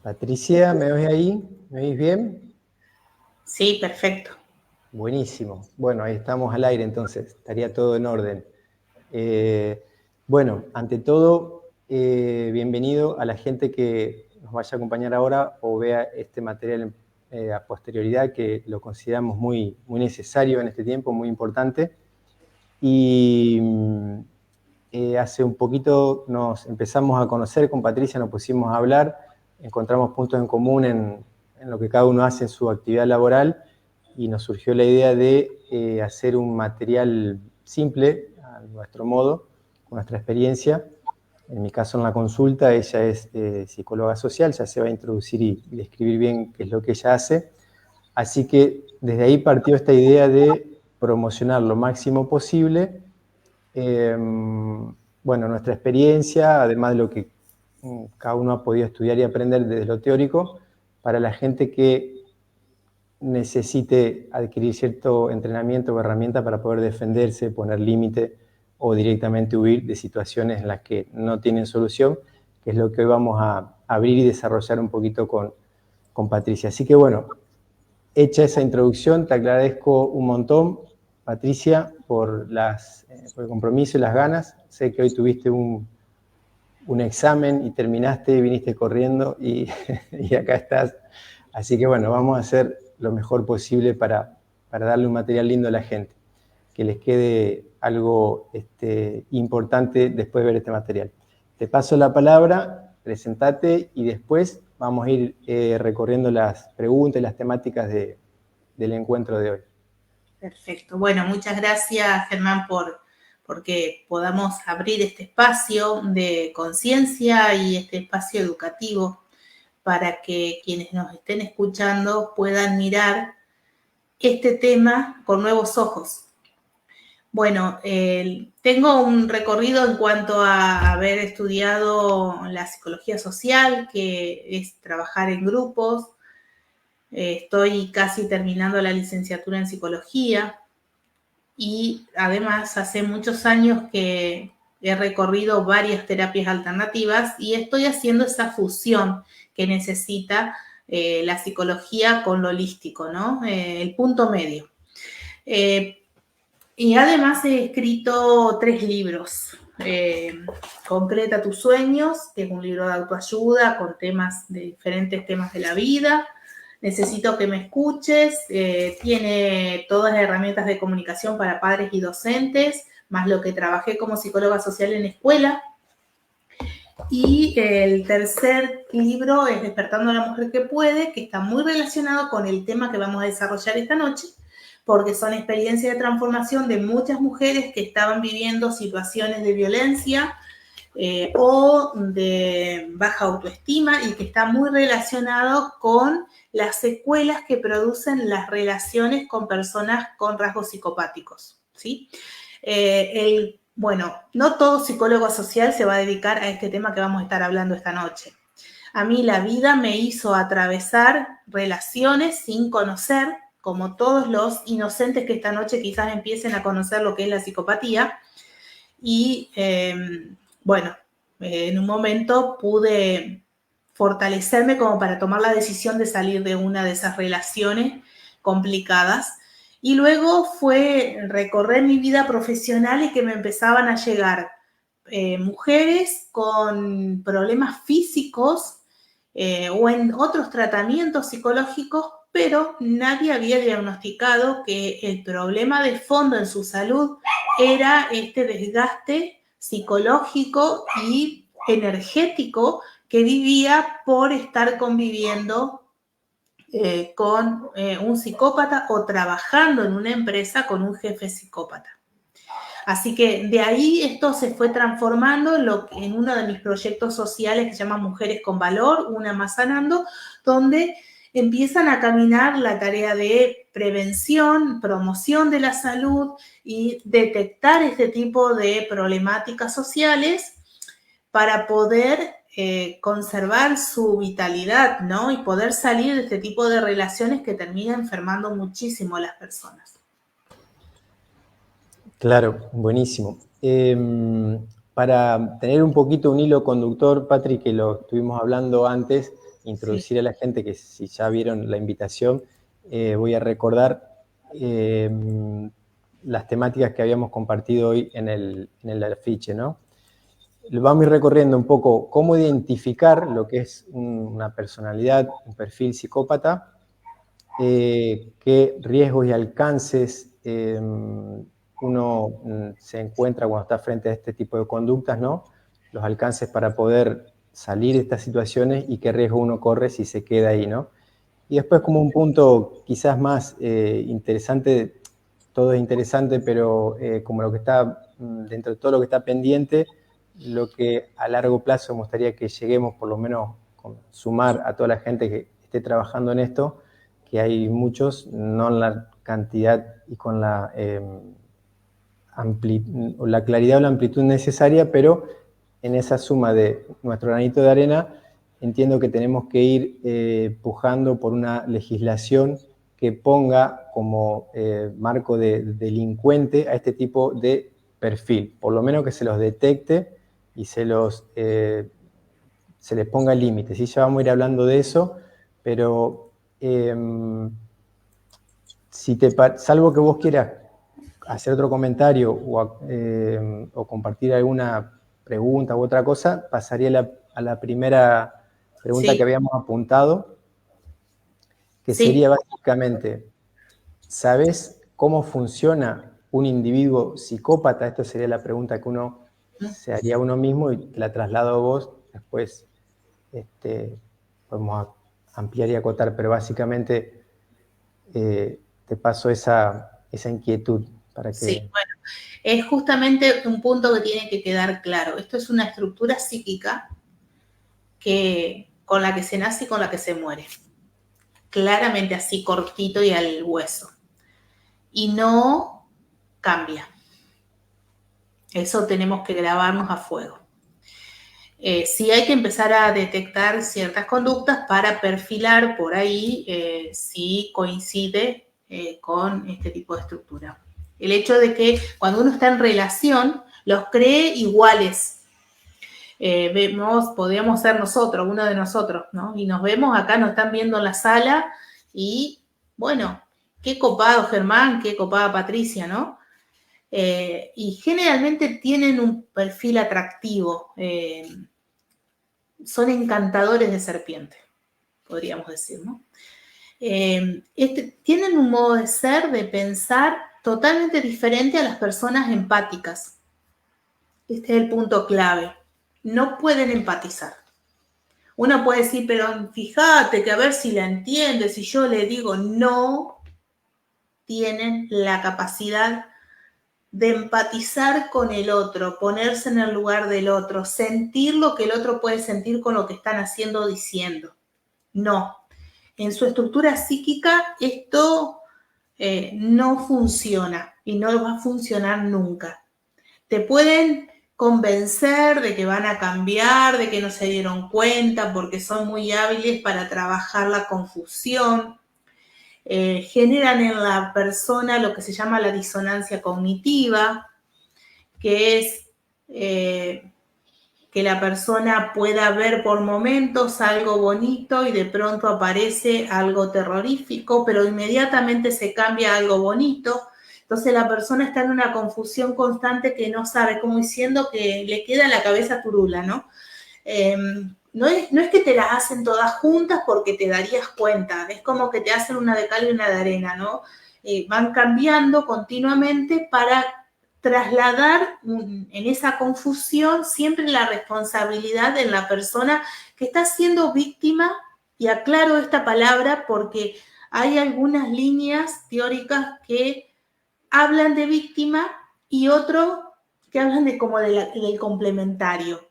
Patricia, ¿me oís ahí? ¿Me oís bien? Sí, perfecto. Buenísimo. Bueno, ahí estamos al aire entonces, estaría todo en orden. Bueno, ante todo, bienvenido a la gente que nos vaya a acompañar ahora o vea este material a posterioridad, que lo consideramos muy necesario en este tiempo, muy importante. Y hace un poquito nos empezamos a conocer con Patricia, nos pusimos a hablar, encontramos puntos en común en lo que cada uno hace en su actividad laboral y nos surgió la idea de hacer un material simple, a nuestro modo, con nuestra experiencia. En mi caso en la consulta, ella es psicóloga social, ya se va a introducir y describir bien qué es lo que ella hace. Así que desde ahí partió esta idea de promocionar lo máximo posible bueno, nuestra experiencia, además de lo que cada uno ha podido estudiar y aprender desde lo teórico, para la gente que necesite adquirir cierto entrenamiento o herramienta para poder defenderse, poner límite o directamente huir de situaciones en las que no tienen solución, que es lo que hoy vamos a abrir y desarrollar un poquito con Patricia. Así que bueno, hecha esa introducción, te agradezco un montón, Patricia, por el compromiso y las ganas. Sé que hoy tuviste un examen y terminaste, viniste corriendo y, y acá estás. Así que bueno, vamos a hacer lo mejor posible para darle un material lindo a la gente, que les quede algo importante después de ver este material. Te paso la palabra, presentate y después vamos a ir recorriendo las preguntas y las temáticas del encuentro de hoy. Perfecto. Bueno, muchas gracias, Germán, porque podamos abrir este espacio de conciencia y este espacio educativo para que quienes nos estén escuchando puedan mirar este tema con nuevos ojos. Bueno, tengo un recorrido en cuanto a haber estudiado la psicología social, que es trabajar en grupos. Estoy casi terminando la licenciatura en psicología y además hace muchos años que he recorrido varias terapias alternativas y estoy haciendo esa fusión que necesita la psicología con lo holístico, ¿no? El punto medio. Y además he escrito 3 libros. Concreta tus sueños, que es un libro de autoayuda con temas de diferentes temas de la vida. Necesito que me escuches. Tiene todas las herramientas de comunicación para padres y docentes, más lo que trabajé como psicóloga social en escuela. Y el tercer libro es Despertando a la Mujer que Puede, que está muy relacionado con el tema que vamos a desarrollar esta noche, porque son experiencias de transformación de muchas mujeres que estaban viviendo situaciones de violencia o de baja autoestima y que está muy relacionado con las secuelas que producen las relaciones con personas con rasgos psicopáticos, ¿sí? Bueno, no todo psicólogo social se va a dedicar a este tema que vamos a estar hablando esta noche. A mí la vida me hizo atravesar relaciones sin conocer, como todos los inocentes que esta noche quizás empiecen a conocer lo que es la psicopatía. Y bueno, en un momento pude fortalecerme como para tomar la decisión de salir de una de esas relaciones complicadas. Y luego fue recorrer mi vida profesional y que me empezaban a llegar mujeres con problemas físicos o en otros tratamientos psicológicos, pero nadie había diagnosticado que el problema de fondo en su salud era este desgaste psicológico y energético que vivía por estar conviviendo con un psicópata o trabajando en una empresa con un jefe psicópata. Así que de ahí esto se fue transformando en uno de mis proyectos sociales que se llama Mujeres con Valor, Una Más Sanando, donde empiezan a caminar la tarea de prevención, promoción de la salud y detectar este tipo de problemáticas sociales para poder conservar su vitalidad, ¿no? Y poder salir de este tipo de relaciones que terminan enfermando muchísimo a las personas. Claro, buenísimo. Para tener un poquito un hilo conductor, Patrick, que lo estuvimos hablando antes, introducir a la gente, que si ya vieron la invitación, voy a recordar las temáticas que habíamos compartido hoy en el afiche, ¿no? Vamos a ir recorriendo un poco cómo identificar lo que es una personalidad, un perfil psicópata, qué riesgos y alcances uno se encuentra cuando está frente a este tipo de conductas, ¿no? Los alcances para poder salir de estas situaciones y qué riesgo uno corre si se queda ahí, ¿no? Y después, como un punto quizás más interesante, todo es interesante, pero como lo que está dentro de todo lo que está pendiente, lo que a largo plazo me gustaría que lleguemos, por lo menos, sumar a toda la gente que esté trabajando en esto, que hay muchos, no en la cantidad y con la claridad o la amplitud necesaria, pero en esa suma de nuestro granito de arena, entiendo que tenemos que ir pujando por una legislación que ponga como marco de delincuente a este tipo de perfil, por lo menos que se los detecte y se les ponga límites. ¿Sí? Ya vamos a ir hablando de eso, pero salvo que vos quieras hacer otro comentario o compartir alguna pregunta u otra cosa, pasaría a la primera pregunta que habíamos apuntado, que sería básicamente, ¿sabés cómo funciona un individuo psicópata? Esto sería la pregunta que uno se haría a uno mismo y la traslado a vos, después podemos ampliar y acotar, pero básicamente te paso esa inquietud para que... Sí, bueno, es justamente un punto que tiene que quedar claro. Esto es una estructura psíquica con la que se nace y con la que se muere. Claramente así, cortito y al hueso. Y no cambia. Eso tenemos que grabarnos a fuego. Sí hay que empezar a detectar ciertas conductas para perfilar por ahí si coincide con este tipo de estructura. El hecho de que cuando uno está en relación, los cree iguales. Podríamos ser nosotros, uno de nosotros, ¿no? Y nos vemos acá, nos están viendo en la sala y, bueno, qué copado Germán, qué copada Patricia, ¿no? Y generalmente tienen un perfil atractivo. Son encantadores de serpiente, podríamos decir, ¿no? Tienen un modo de ser, de pensar totalmente diferente a las personas empáticas. Este es el punto clave. No pueden empatizar. Uno puede decir, pero fíjate que a ver si la entiende, si yo le digo, no tienen la capacidad de empatizar con el otro, ponerse en el lugar del otro, sentir lo que el otro puede sentir con lo que están haciendo o diciendo. No. En su estructura psíquica esto no funciona y no va a funcionar nunca. Te pueden convencer de que van a cambiar, de que no se dieron cuenta, porque son muy hábiles para trabajar la confusión. Generan en la persona lo que se llama la disonancia cognitiva, que es que la persona pueda ver por momentos algo bonito y de pronto aparece algo terrorífico, pero inmediatamente se cambia a algo bonito. Entonces la persona está en una confusión constante que no sabe, como diciendo que le queda la cabeza turula, ¿no? No es que te las hacen todas juntas porque te darías cuenta, es como que te hacen una de cal y una de arena, ¿no? Van cambiando continuamente para trasladar en esa confusión siempre la responsabilidad de la persona que está siendo víctima, y aclaro esta palabra porque hay algunas líneas teóricas que hablan de víctima y otros que hablan de como del complementario.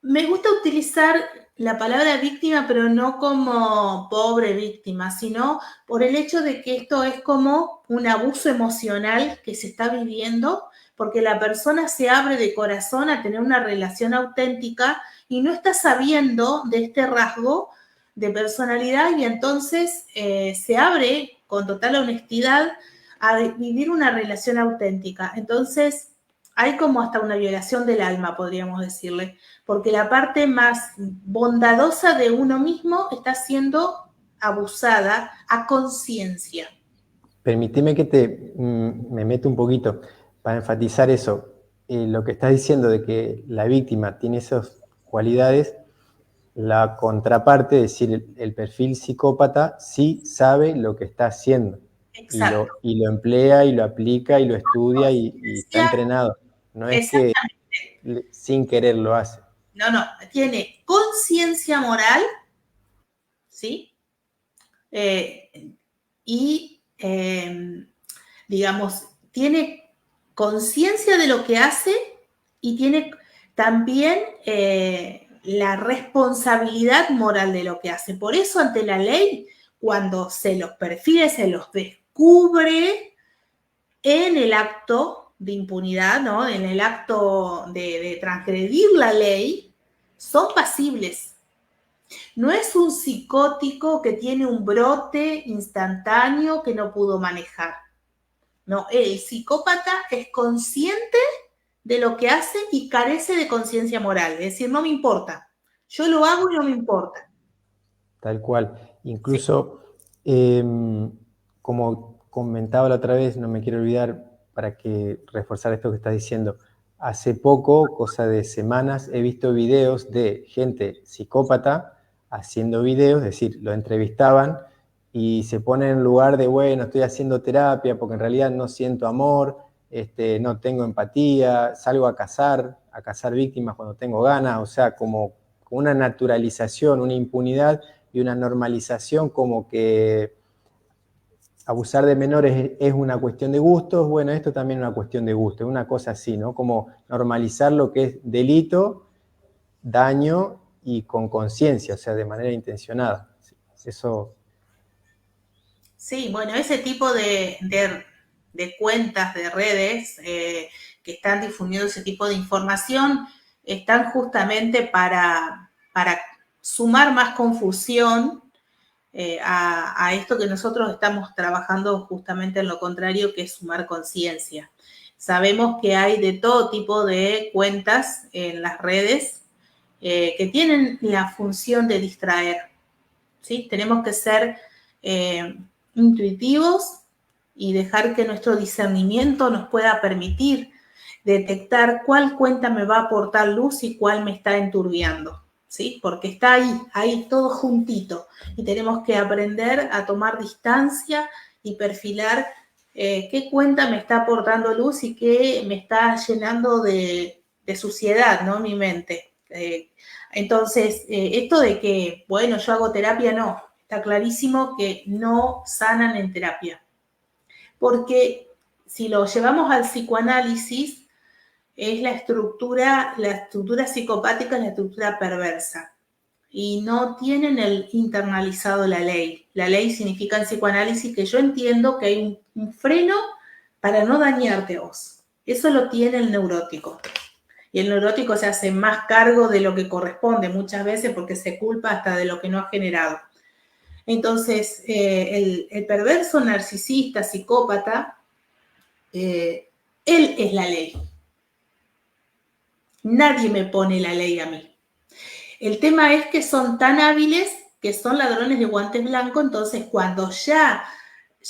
Me gusta utilizar la palabra víctima, pero no como pobre víctima, sino por el hecho de que esto es como un abuso emocional que se está viviendo, porque la persona se abre de corazón a tener una relación auténtica y no está sabiendo de este rasgo de personalidad y entonces se abre con total honestidad a vivir una relación auténtica. Entonces, hay como hasta una violación del alma, podríamos decirle, porque la parte más bondadosa de uno mismo está siendo abusada a conciencia. Permíteme que me meto un poquito para enfatizar eso. Lo que estás diciendo de que la víctima tiene esas cualidades, la contraparte, es decir, el perfil psicópata sí sabe lo que está haciendo Exacto. y lo emplea y lo aplica y lo estudia y está entrenado. No es que Exactamente. sin querer lo hace. No, tiene conciencia moral, ¿sí? Y, digamos, tiene conciencia de lo que hace y tiene también la responsabilidad moral de lo que hace. Por eso, ante la ley, cuando se los perfiles, se los descubre en el acto de impunidad, ¿no? En el acto de transgredir la ley, son pasibles. No es un psicótico que tiene un brote instantáneo que no pudo manejar. No, el psicópata es consciente de lo que hace y carece de conciencia moral. Es decir, no me importa. Yo lo hago y no me importa. Tal cual. Sí. Incluso, como comentaba la otra vez, no me quiero olvidar para que reforzar esto que estás diciendo. Hace poco, cosa de semanas, he visto videos de gente psicópata haciendo videos, es decir, lo entrevistaban y se ponen en lugar de, bueno, estoy haciendo terapia porque en realidad no siento amor, no tengo empatía, salgo a cazar víctimas cuando tengo ganas, o sea, como una naturalización, una impunidad y una normalización como que abusar de menores es una cuestión de gustos, bueno, esto también es una cuestión de gusto, es una cosa así, ¿no? Como normalizar lo que es delito, daño y con conciencia, o sea, de manera intencionada. Eso. Sí, bueno, ese tipo de cuentas, de redes que están difundiendo ese tipo de información, están justamente para sumar más confusión a esto que nosotros estamos trabajando justamente en lo contrario, que es sumar conciencia. Sabemos que hay de todo tipo de cuentas en las redes que tienen la función de distraer, ¿sí? Tenemos que ser intuitivos y dejar que nuestro discernimiento nos pueda permitir detectar cuál cuenta me va a aportar luz y cuál me está enturbiando, ¿sí? Porque está ahí todo juntito y tenemos que aprender a tomar distancia y perfilar qué cuenta me está aportando luz y qué me está llenando de suciedad, ¿no? Mi mente. Entonces, esto de que, bueno, yo hago terapia, no. Está clarísimo que no sanan en terapia. Porque si lo llevamos al psicoanálisis, es la estructura psicopática, es la estructura perversa. Y no tienen el internalizado la ley. La ley significa en psicoanálisis que yo entiendo que hay un freno para no dañarte a vos. Eso lo tiene el neurótico. Y el neurótico se hace más cargo de lo que corresponde muchas veces porque se culpa hasta de lo que no ha generado. Entonces, el perverso narcisista, psicópata, él es la ley. Nadie me pone la ley a mí. El tema es que son tan hábiles que son ladrones de guantes blancos, entonces cuando ya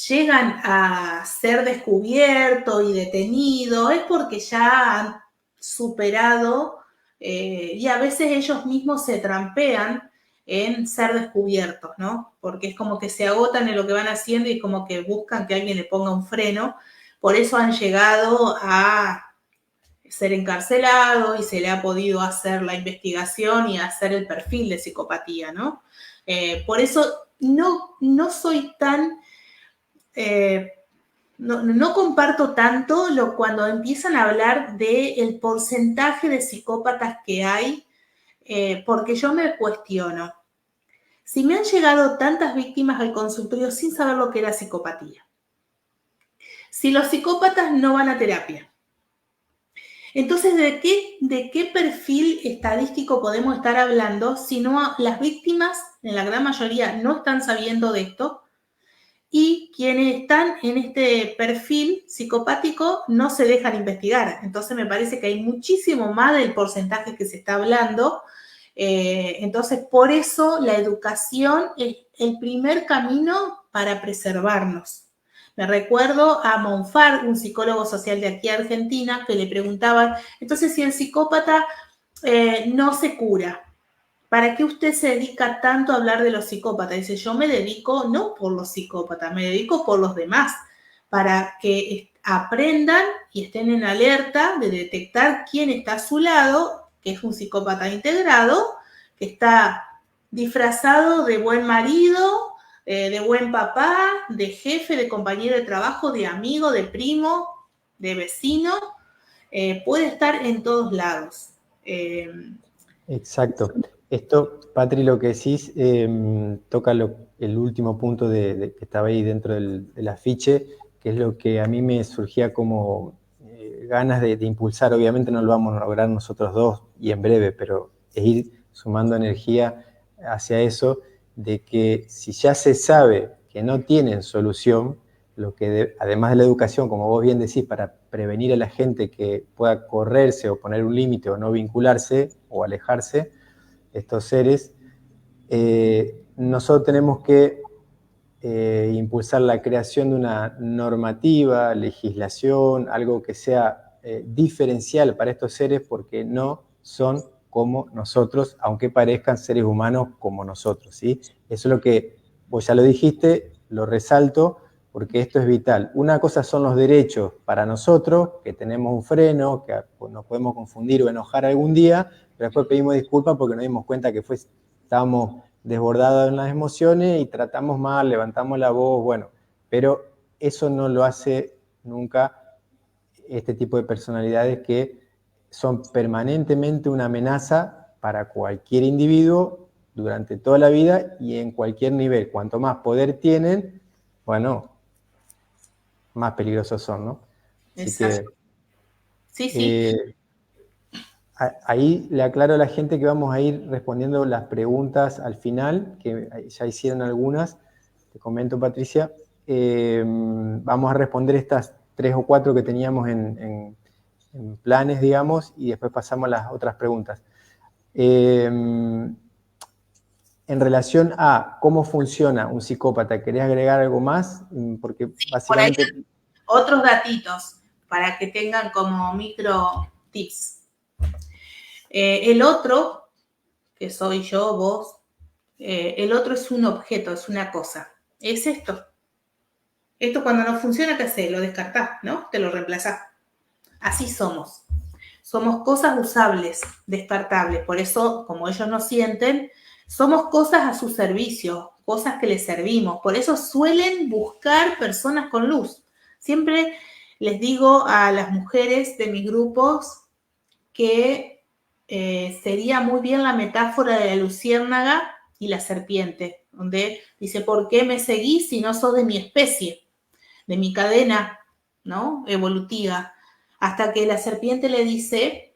llegan a ser descubiertos y detenidos es porque ya han superado y a veces ellos mismos se trampean en ser descubiertos, ¿no? Porque es como que se agotan en lo que van haciendo y como que buscan que alguien le ponga un freno. Por eso han llegado a ser encarcelado y se le ha podido hacer la investigación y hacer el perfil de psicopatía, ¿no? Por eso no soy tan, no comparto tanto cuando empiezan a hablar del porcentaje de psicópatas que hay, porque yo me cuestiono. Si me han llegado tantas víctimas al consultorio sin saber lo que era psicopatía, si los psicópatas no van a terapia, entonces, ¿de qué perfil estadístico podemos estar hablando si no las víctimas, en la gran mayoría, no están sabiendo de esto y quienes están en este perfil psicopático no se dejan investigar. Entonces me parece que hay muchísimo más del porcentaje que se está hablando. Entonces, por eso la educación es el primer camino para preservarnos. Me recuerdo a Monfar, un psicólogo social de aquí Argentina, que le preguntaban, entonces si el psicópata no se cura, ¿para qué usted se dedica tanto a hablar de los psicópatas? Dice, yo me dedico no por los psicópatas, me dedico por los demás, para que aprendan y estén en alerta de detectar quién está a su lado, que es un psicópata integrado, que está disfrazado de buen marido, de buen papá, de jefe, de compañero de trabajo, de amigo, de primo, de vecino, puede estar en todos lados. Exacto. Esto, Patri, lo que decís toca el último punto que estaba ahí dentro del afiche, que es lo que a mí me surgía como ganas de impulsar. Obviamente no lo vamos a lograr nosotros dos y en breve, pero es ir sumando energía hacia eso, de que si ya se sabe que no tienen solución, lo que además de la educación, como vos bien decís, para prevenir a la gente que pueda correrse o poner un límite o no vincularse o alejarse, estos seres, nosotros tenemos que impulsar la creación de una normativa, legislación, algo que sea diferencial para estos seres porque no son como nosotros, aunque parezcan seres humanos como nosotros, ¿sí? Eso es lo que vos ya lo dijiste, lo resalto, porque esto es vital. Una cosa son los derechos para nosotros, que tenemos un freno, que nos podemos confundir o enojar algún día, pero después pedimos disculpas porque nos dimos cuenta que estábamos desbordados en las emociones y tratamos mal, levantamos la voz, bueno, pero eso no lo hace nunca este tipo de personalidades que son permanentemente una amenaza para cualquier individuo durante toda la vida y en cualquier nivel. Cuanto más poder tienen, bueno, más peligrosos son, ¿no? Así Exacto. que Sí. ahí le aclaro a la gente que vamos a ir respondiendo las preguntas al final, que ya hicieron algunas. Te comento, Patricia. Vamos a responder estas 3 o 4 que teníamos en planes, digamos, y después pasamos a las otras preguntas. En relación a cómo funciona un psicópata, ¿querés agregar algo más? Porque Sí, por ahí básicamente... otros datitos para que tengan como micro tips. El otro, que soy yo, vos, el otro es un objeto, es una cosa. Es esto. Esto cuando no funciona, ¿qué haces? Lo descartás, ¿no? Te lo reemplazás. Así somos. Somos cosas usables, descartables. Por eso, como ellos nos sienten, somos cosas a su servicio, cosas que les servimos. Por eso suelen buscar personas con luz. Siempre les digo a las mujeres de mis grupos que sería muy bien la metáfora de la luciérnaga y la serpiente, donde dice, ¿por qué me seguís si no sos de mi especie, de mi cadena, ¿no? Evolutiva? Hasta que la serpiente le dice,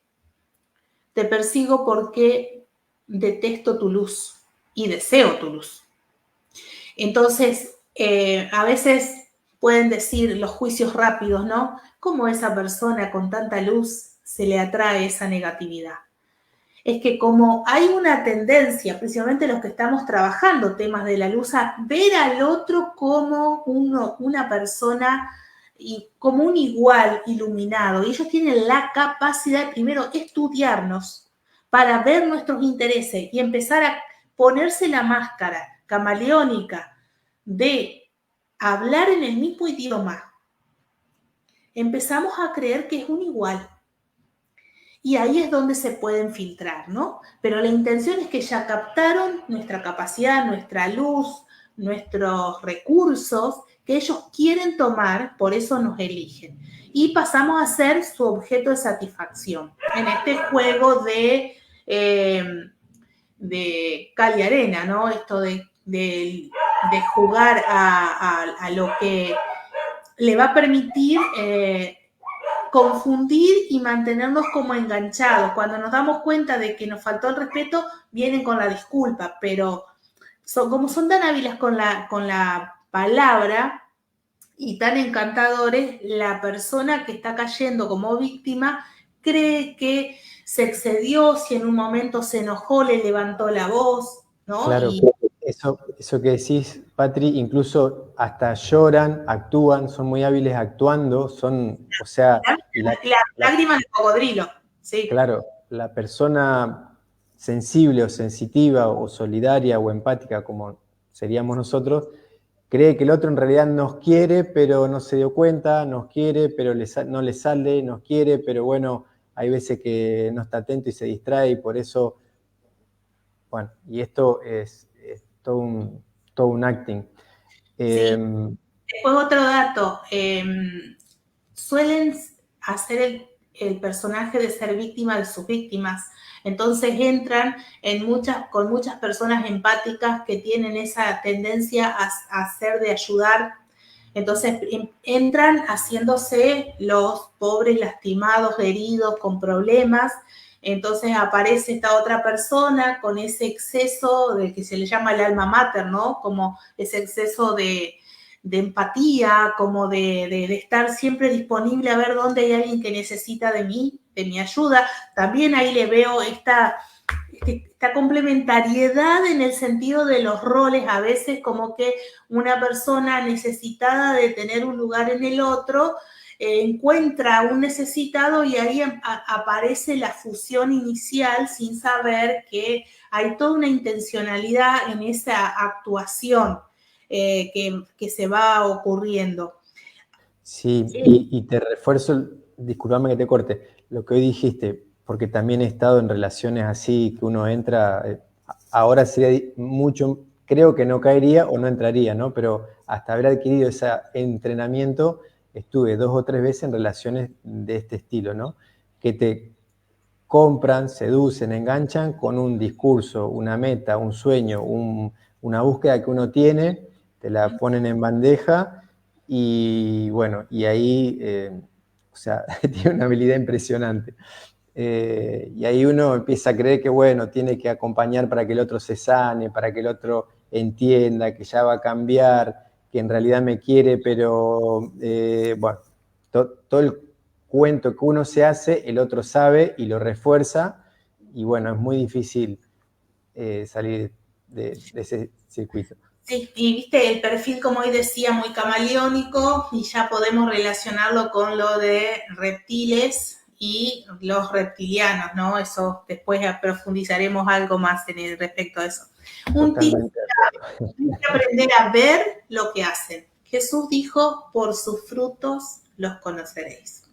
te persigo porque detesto tu luz y deseo tu luz. Entonces, a veces pueden decir los juicios rápidos, ¿no? ¿Cómo esa persona con tanta luz se le atrae esa negatividad? Es que como hay una tendencia, principalmente los que estamos trabajando temas de la luz, a ver al otro como una persona y como un igual iluminado. Y ellos tienen la capacidad, primero, estudiarnos para ver nuestros intereses y empezar a ponerse la máscara camaleónica de hablar en el mismo idioma. Empezamos a creer que es un igual. Y ahí es donde se pueden filtrar, ¿no? Pero la intención es que ya captaron nuestra capacidad, nuestra luz, nuestros recursos que ellos quieren tomar, por eso nos eligen. Y pasamos a ser su objeto de satisfacción en este juego de cal y arena, ¿no? Esto de jugar a lo que le va a permitir confundir y mantenernos como enganchados. Cuando nos damos cuenta de que nos faltó el respeto, vienen con la disculpa, pero como son tan hábiles con la palabra y tan encantadores, la persona que está cayendo como víctima cree que se excedió, si en un momento se enojó, le levantó la voz, ¿no? Claro, eso que decís, Patri, incluso hasta lloran, actúan, son muy hábiles actuando, o sea, la lágrima del cocodrilo, sí. Claro, la persona sensible o sensitiva o solidaria o empática, como seríamos nosotros, cree que el otro en realidad nos quiere, pero no se dio cuenta, nos quiere, pero no le sale, nos quiere, pero bueno, hay veces que no está atento y se distrae y por eso, bueno, y esto es todo un acting. Sí. Después otro dato, suelen hacer el personaje de ser víctima de sus víctimas. Entonces entran con muchas personas empáticas que tienen esa tendencia a hacer de ayudar. Entonces entran haciéndose los pobres lastimados, heridos, con problemas. Entonces aparece esta otra persona con ese exceso de que se le llama el alma mater, ¿no? Como ese exceso de empatía, como de estar siempre disponible a ver dónde hay alguien que necesita de mí, de mi ayuda. También ahí le veo esta complementariedad en el sentido de los roles, a veces como que una persona necesitada de tener un lugar en el otro encuentra un necesitado y ahí aparece la fusión inicial sin saber que hay toda una intencionalidad en esa actuación que se va ocurriendo. Sí, y te refuerzo, discúlpame que te corte, lo que hoy dijiste, porque también he estado en relaciones así, que uno entra, ahora sería mucho, creo que no caería o no entraría, ¿no? Pero hasta haber adquirido ese entrenamiento, estuve 2 o 3 veces en relaciones de este estilo, ¿no? Que te compran, seducen, enganchan con un discurso, una meta, un sueño, una búsqueda que uno tiene, te la ponen en bandeja y bueno, y ahí, o sea, tiene una habilidad impresionante. Y ahí uno empieza a creer que, bueno, tiene que acompañar para que el otro se sane, para que el otro entienda que ya va a cambiar, que en realidad me quiere, pero bueno, todo el cuento que uno se hace, el otro sabe y lo refuerza, y bueno, es muy difícil salir de ese circuito. Sí, y viste el perfil, como hoy decía, muy camaleónico, y ya podemos relacionarlo con lo de reptiles y los reptilianos, ¿no? Eso después profundizaremos algo más respecto a eso. Un tip para aprender a ver lo que hacen. Jesús dijo, por sus frutos los conoceréis.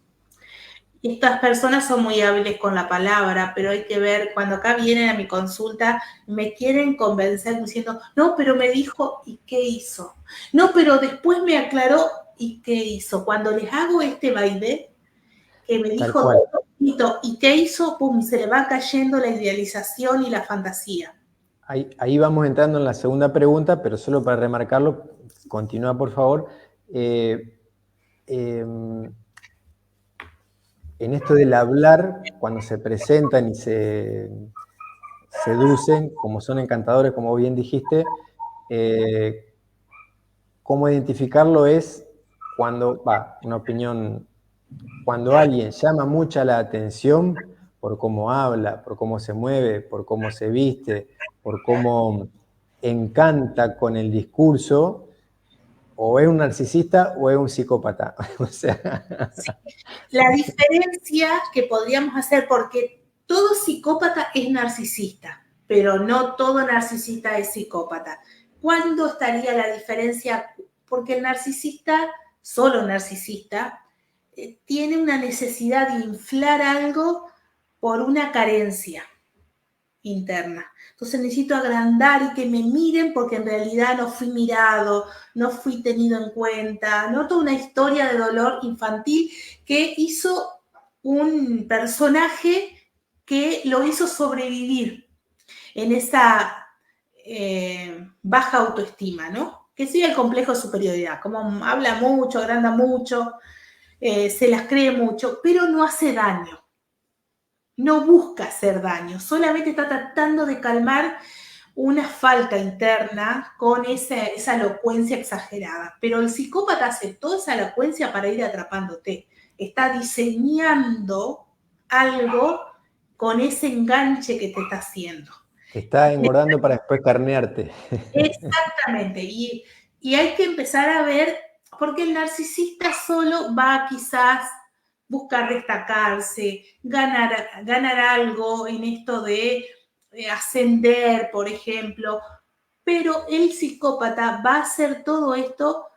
Estas personas son muy hábiles con la palabra, pero hay que ver, cuando acá vienen a mi consulta, me quieren convencer diciendo, no, pero me dijo, ¿y qué hizo? No, pero después me aclaró, ¿y qué hizo? Cuando les hago este baile, que me dijo, ¿y qué hizo? Pum, se le va cayendo la idealización y la fantasía. Ahí vamos entrando en la segunda pregunta, pero solo para remarcarlo, continúa por favor. En esto del hablar, cuando se presentan y se seducen, como son encantadores, como bien dijiste, cómo identificarlo es cuando, una opinión, cuando alguien llama mucha la atención por cómo habla, por cómo se mueve, por cómo se viste, por cómo encanta con el discurso, o es un narcisista o es un psicópata. O sea... Sí. La diferencia que podríamos hacer, porque todo psicópata es narcisista, pero no todo narcisista es psicópata. ¿Cuándo estaría la diferencia? Porque el narcisista, solo narcisista, tiene una necesidad de inflar algo por una carencia interna. Entonces necesito agrandar y que me miren porque en realidad no fui mirado, no fui tenido en cuenta, no toda una historia de dolor infantil que hizo un personaje que lo hizo sobrevivir en esa baja autoestima, ¿no? Que sigue el complejo de superioridad, como habla mucho, agranda mucho, se las cree mucho, pero no hace daño. No busca hacer daño, solamente está tratando de calmar una falta interna con esa elocuencia exagerada. Pero el psicópata hace toda esa elocuencia para ir atrapándote. Está diseñando algo con ese enganche que te está haciendo. Te está engordando para después carnearte. Exactamente. Y hay que empezar a ver, porque el narcisista solo va a quizás buscar destacarse, ganar algo en esto de ascender, por ejemplo, pero el psicópata va a hacer todo esto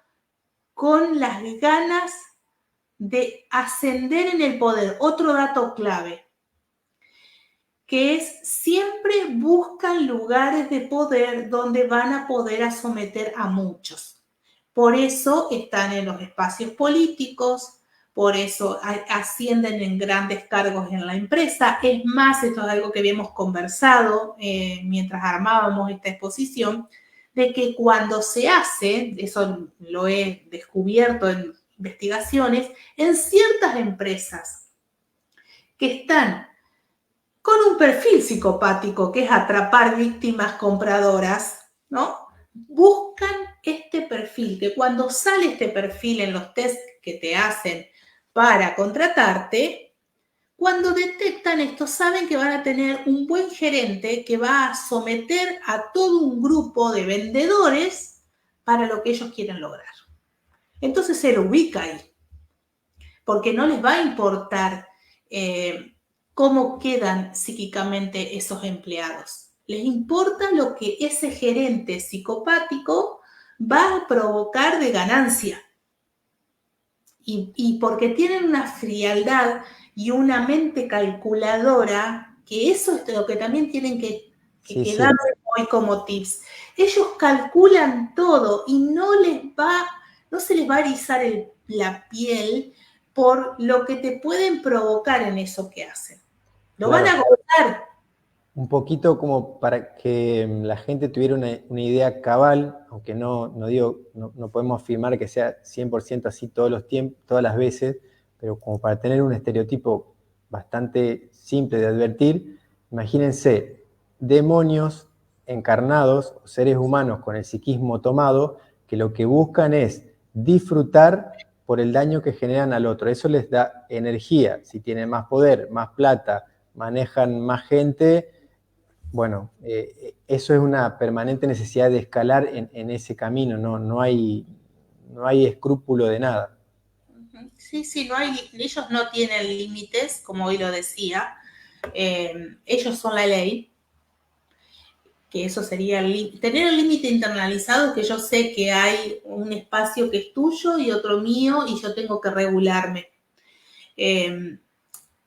con las ganas de ascender en el poder. Otro dato clave, que es siempre buscan lugares de poder donde van a poder someter a muchos. Por eso están en los espacios políticos, por eso ascienden en grandes cargos en la empresa. Es más, esto es algo que habíamos conversado mientras armábamos esta exposición, de que cuando se hace, eso lo he descubierto en investigaciones, en ciertas empresas que están con un perfil psicopático, que es atrapar víctimas compradoras, ¿no? Buscan este perfil, que cuando sale este perfil en los test que te hacen para contratarte, cuando detectan esto, saben que van a tener un buen gerente que va a someter a todo un grupo de vendedores para lo que ellos quieren lograr. Entonces se lo ubica ahí, porque no les va a importar cómo quedan psíquicamente esos empleados. Les importa lo que ese gerente psicopático va a provocar de ganancia. Y porque tienen una frialdad y una mente calculadora, que eso es lo que también tienen que quedar hoy como tips. Ellos calculan todo y no se les va a erizar la piel por lo que te pueden provocar en eso que hacen. Lo van a gozar. Un poquito como para que la gente tuviera una idea cabal, aunque no podemos afirmar que sea 100% así todos los tiempos, todas las veces, pero como para tener un estereotipo bastante simple de advertir, imagínense demonios encarnados, seres humanos con el psiquismo tomado, que lo que buscan es disfrutar por el daño que generan al otro. Eso les da energía. Si tienen más poder, más plata, manejan más gente, bueno, eso es una permanente necesidad de escalar en ese camino, no hay escrúpulo de nada. Sí, ellos no tienen límites, como hoy lo decía, ellos son la ley, que eso sería tener el límite internalizado, que yo sé que hay un espacio que es tuyo y otro mío y yo tengo que regularme.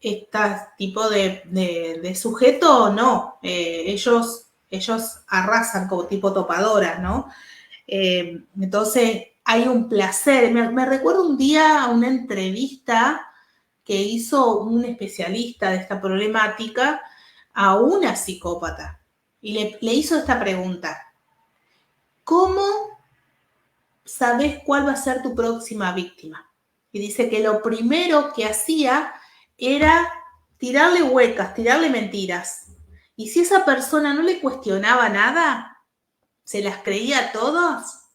Este tipo de sujeto, no, ellos arrasan como tipo topadoras, ¿no? Entonces hay un placer. Me recuerdo un día una entrevista que hizo un especialista de esta problemática a una psicópata y le hizo esta pregunta: ¿cómo sabes cuál va a ser tu próxima víctima? Y dice que lo primero que hacía era tirarle huecas, tirarle mentiras. Y si esa persona no le cuestionaba nada, se las creía todas,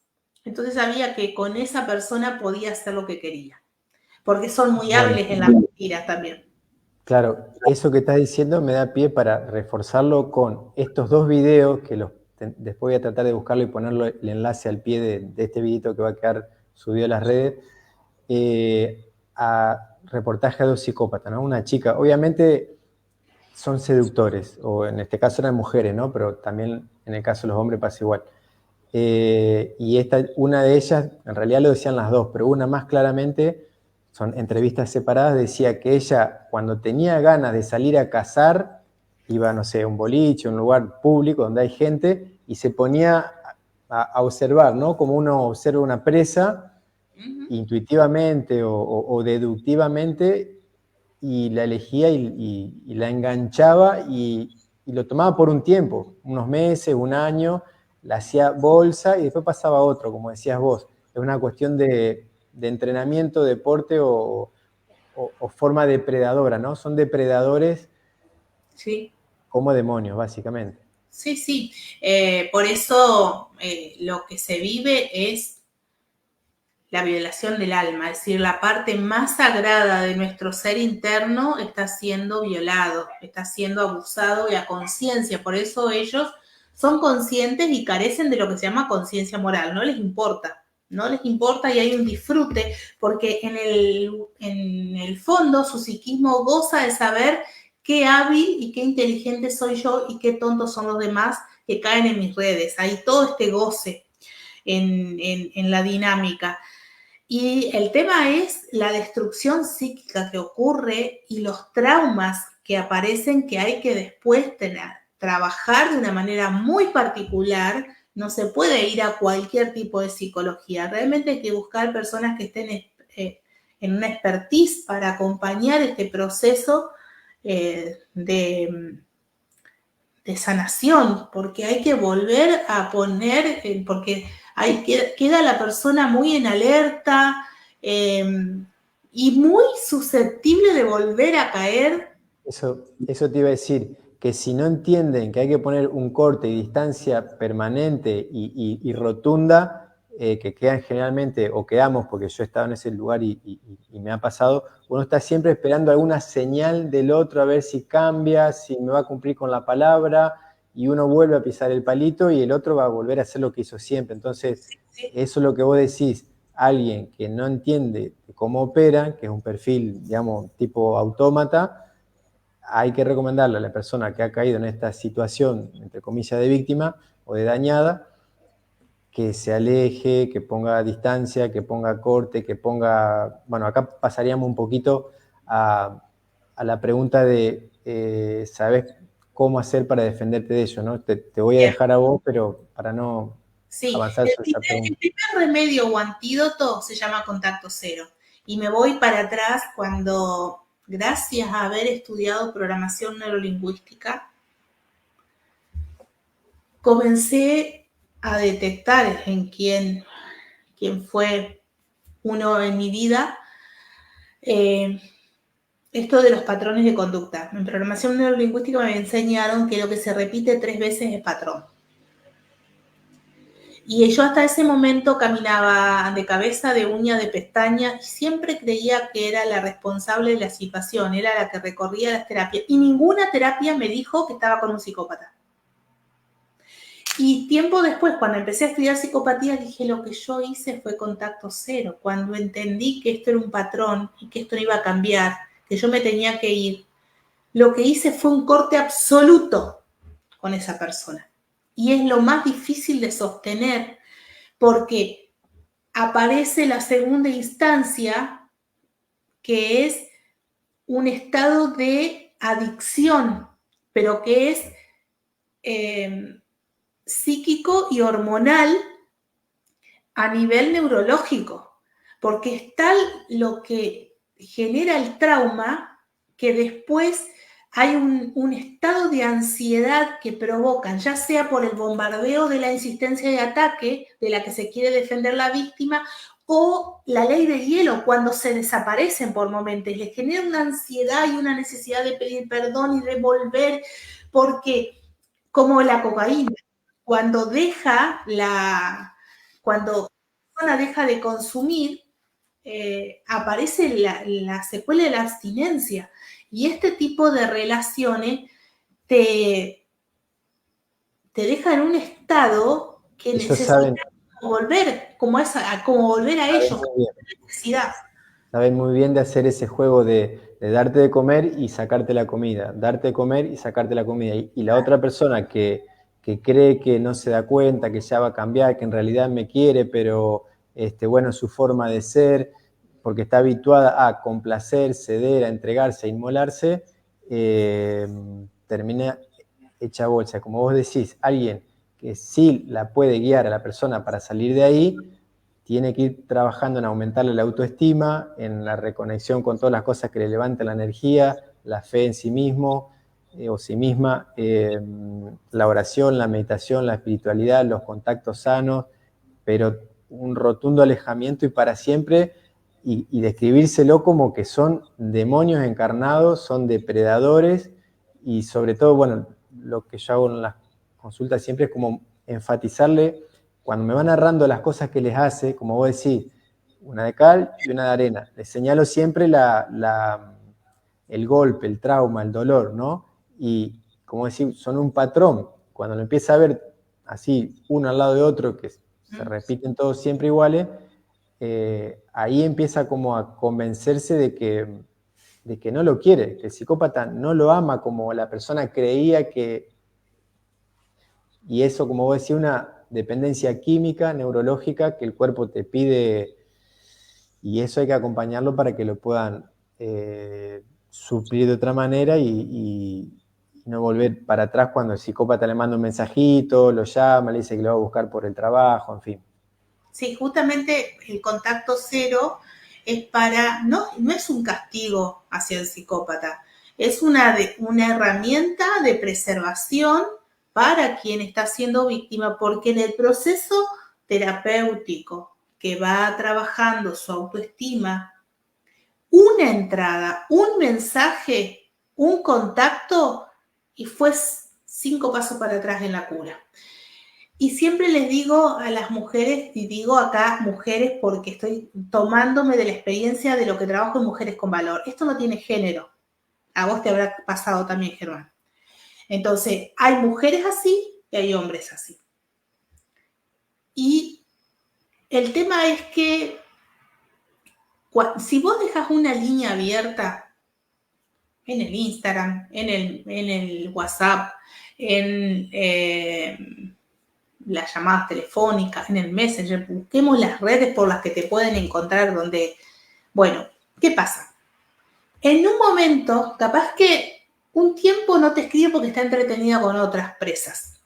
entonces sabía que con esa persona podía hacer lo que quería. Porque son muy hábiles en las mentiras también. Claro, eso que estás diciendo me da pie para reforzarlo con estos dos videos que después voy a tratar de buscarlo y ponerlo el enlace al pie de este videito que va a quedar subido a las redes, a reportaje a dos psicópatas, ¿no? Una chica, obviamente son seductores, o en este caso eran mujeres, ¿no? Pero también en el caso de los hombres pasa igual. Y una de ellas, en realidad lo decían las dos, pero una más claramente, son entrevistas separadas, decía que ella cuando tenía ganas de salir a cazar, iba, no sé, a un boliche, un lugar público donde hay gente, y se ponía a observar, ¿no? Como uno observa una presa, intuitivamente o deductivamente, y la elegía y la enganchaba y lo tomaba por un tiempo, unos meses, un año, la hacía bolsa y después pasaba a otro, como decías vos. Es una cuestión de entrenamiento, deporte o forma depredadora, ¿no? Son depredadores como demonios, básicamente. Sí, sí. Por eso lo que se vive es la violación del alma, es decir, la parte más sagrada de nuestro ser interno está siendo violado, está siendo abusado y a conciencia. Por eso ellos son conscientes y carecen de lo que se llama conciencia moral, no les importa. No les importa y hay un disfrute, porque en el fondo su psiquismo goza de saber qué hábil y qué inteligente soy yo y qué tontos son los demás que caen en mis redes. Hay todo este goce en la dinámica. Y el tema es la destrucción psíquica que ocurre y los traumas que aparecen que hay que después trabajar de una manera muy particular. No se puede ir a cualquier tipo de psicología. Realmente hay que buscar personas que estén en una expertise para acompañar este proceso de sanación, porque hay que volver a poner, porque queda la persona muy en alerta y muy susceptible de volver a caer. Eso te iba a decir, que si no entienden que hay que poner un corte y distancia permanente y rotunda, que quedan generalmente, o quedamos, porque yo he estado en ese lugar y me ha pasado, uno está siempre esperando alguna señal del otro a ver si cambia, si me va a cumplir con la palabra, y uno vuelve a pisar el palito y el otro va a volver a hacer lo que hizo siempre. Entonces, eso es lo que vos decís, alguien que no entiende cómo operan, que es un perfil, digamos, tipo autómata, hay que recomendarle a la persona que ha caído en esta situación, entre comillas, de víctima o de dañada, que se aleje, que ponga distancia, que ponga corte, que ponga... Bueno, acá pasaríamos un poquito a la pregunta de, ¿sabes cómo hacer para defenderte de ello? ¿No? Te voy a Bien. dejar a vos, pero para no Sí, avanzar sobre esa pregunta. el primer remedio o antídoto se llama contacto cero. Y me voy para atrás cuando, gracias a haber estudiado programación neurolingüística, comencé a detectar en quién fue uno en mi vida esto de los patrones de conducta. En programación neurolingüística me enseñaron que lo que se repite 3 veces es patrón. Y yo hasta ese momento caminaba de cabeza, de uña, de pestaña, y siempre creía que era la responsable de la situación, era la que recorría las terapias. Y ninguna terapia me dijo que estaba con un psicópata. Y tiempo después, cuando empecé a estudiar psicopatía, dije, lo que yo hice fue contacto cero. Cuando entendí que esto era un patrón y que esto no iba a cambiar, que yo me tenía que ir, lo que hice fue un corte absoluto con esa persona. Y es lo más difícil de sostener, porque aparece la segunda instancia, que es un estado de adicción, pero que es psíquico y hormonal a nivel neurológico, porque es tal lo que genera el trauma que después hay un estado de ansiedad que provocan, ya sea por el bombardeo de la insistencia de ataque de la que se quiere defender la víctima, o la ley de hielo, cuando se desaparecen por momentos, les genera una ansiedad y una necesidad de pedir perdón y de volver, porque como la cocaína, cuando cuando la persona deja de consumir, aparece la secuela de la abstinencia. Y este tipo de relaciones te deja en un estado que Ellos saben, necesitas volver, como volver a saben ellos, muy bien. necesidad. Saben muy bien de hacer ese juego de darte de comer y sacarte la comida, darte de comer y sacarte la comida. Y la otra persona que cree que no se da cuenta, que ya va a cambiar, que en realidad me quiere, pero bueno, su forma de ser, porque está habituada a complacer, ceder, a entregarse, a inmolarse, termina hecha bolsa. Como vos decís, alguien que sí la puede guiar a la persona para salir de ahí, tiene que ir trabajando en aumentarle la autoestima, en la reconexión con todas las cosas que le levantan la energía, la fe en sí mismo o sí misma, la oración, la meditación, la espiritualidad, los contactos sanos, pero un rotundo alejamiento y para siempre, y describírselo como que son demonios encarnados, son depredadores, y sobre todo, bueno, lo que yo hago en las consulta siempre es como enfatizarle, cuando me van narrando las cosas que les hace, como vos decís, una de cal y una de arena. Les señalo siempre el golpe, el trauma, el dolor, ¿no? Y, como decís, son un patrón. Cuando lo empieza a ver así, uno al lado de otro, que se repiten todos siempre iguales, ahí empieza como a convencerse de que no lo quiere, que el psicópata no lo ama como la persona creía que... Y eso, como vos decís, una dependencia química, neurológica, que el cuerpo te pide, y eso hay que acompañarlo para que lo puedan suplir de otra manera y no volver para atrás cuando el psicópata le manda un mensajito, lo llama, le dice que lo va a buscar por el trabajo, en fin. Sí, justamente el contacto cero es no es un castigo hacia el psicópata, es una herramienta de preservación para quien está siendo víctima, porque en el proceso terapéutico que va trabajando su autoestima, una entrada, un mensaje, un contacto, y fue 5 pasos para atrás en la cura. Y siempre les digo a las mujeres, y digo acá mujeres porque estoy tomándome de la experiencia de lo que trabajo en Mujeres con Valor. Esto no tiene género. A vos te habrá pasado también, Germán. Entonces, hay mujeres así y hay hombres así. Y el tema es que si vos dejas una línea abierta en el Instagram, en el WhatsApp, en las llamadas telefónicas, en el Messenger, busquemos las redes por las que te pueden encontrar donde, bueno, ¿qué pasa? En un momento, capaz que un tiempo no te escribe porque está entretenida con otras presas.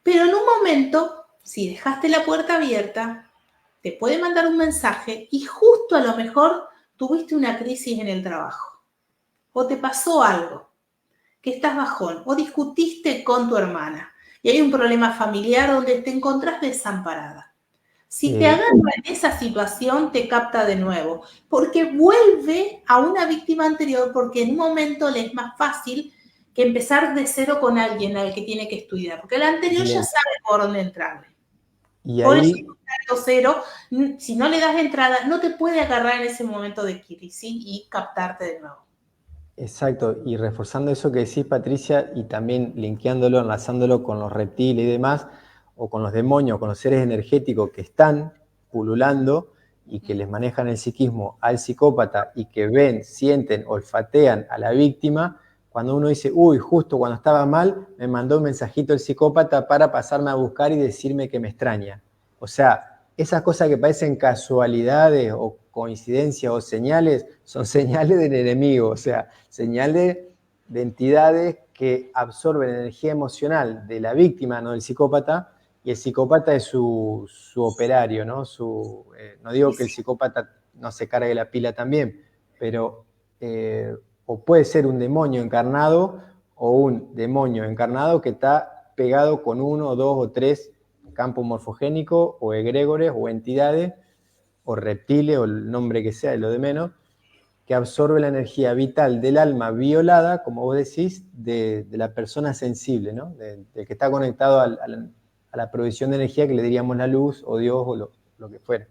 Pero en un momento, si dejaste la puerta abierta, te puede mandar un mensaje y justo a lo mejor tuviste una crisis en el trabajo. O te pasó algo, que estás bajón, o discutiste con tu hermana. Y hay un problema familiar donde te encontrás desamparada. Si te agarra en esa situación, te capta de nuevo, porque vuelve a una víctima anterior, porque en un momento le es más fácil que empezar de cero con alguien al que tiene que estudiar, porque el anterior ya sabe por dónde entrarle. Y por ahí, eso, contacto cero, si no le das entrada, no te puede agarrar en ese momento de crisis y captarte de nuevo. exacto, y reforzando eso que decís, Patricia, y también linkeándolo, enlazándolo con los reptiles y demás, o con los demonios, con los seres energéticos que están pululando y que les manejan el psiquismo al psicópata y que ven, sienten, olfatean a la víctima, cuando uno dice, uy, justo cuando estaba mal, me mandó un mensajito el psicópata para pasarme a buscar y decirme que me extraña. O sea, esas cosas que parecen casualidades o coincidencias o señales, son señales del enemigo, o sea, señales de entidades que absorben energía emocional de la víctima, no del psicópata, y el psicópata es su operario, ¿no? No digo que el psicópata no se cargue la pila también, pero o puede ser un demonio encarnado o un demonio encarnado que está pegado con 1, 2 o 3 campos morfogénicos o egregores o entidades o reptiles o el nombre que sea, y lo de menos, que absorbe la energía vital del alma violada, como vos decís, de la persona sensible, ¿no? De que está conectado a la provisión de energía que le diríamos la luz o Dios o lo que fuera.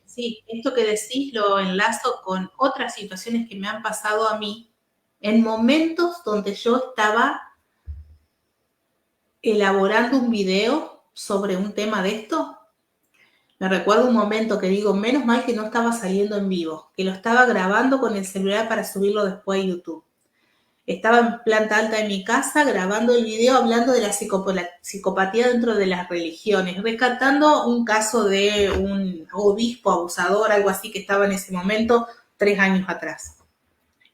Sí, esto que decís lo enlazo con otras situaciones que me han pasado a mí en momentos donde yo estaba elaborando un video sobre un tema de esto. Me recuerdo un momento que digo, menos mal que no estaba saliendo en vivo, que lo estaba grabando con el celular para subirlo después a YouTube. Estaba en planta alta de mi casa grabando el video hablando de la psicopatía dentro de las religiones, rescatando un caso de un obispo abusador, algo así que estaba en ese momento 3 años atrás.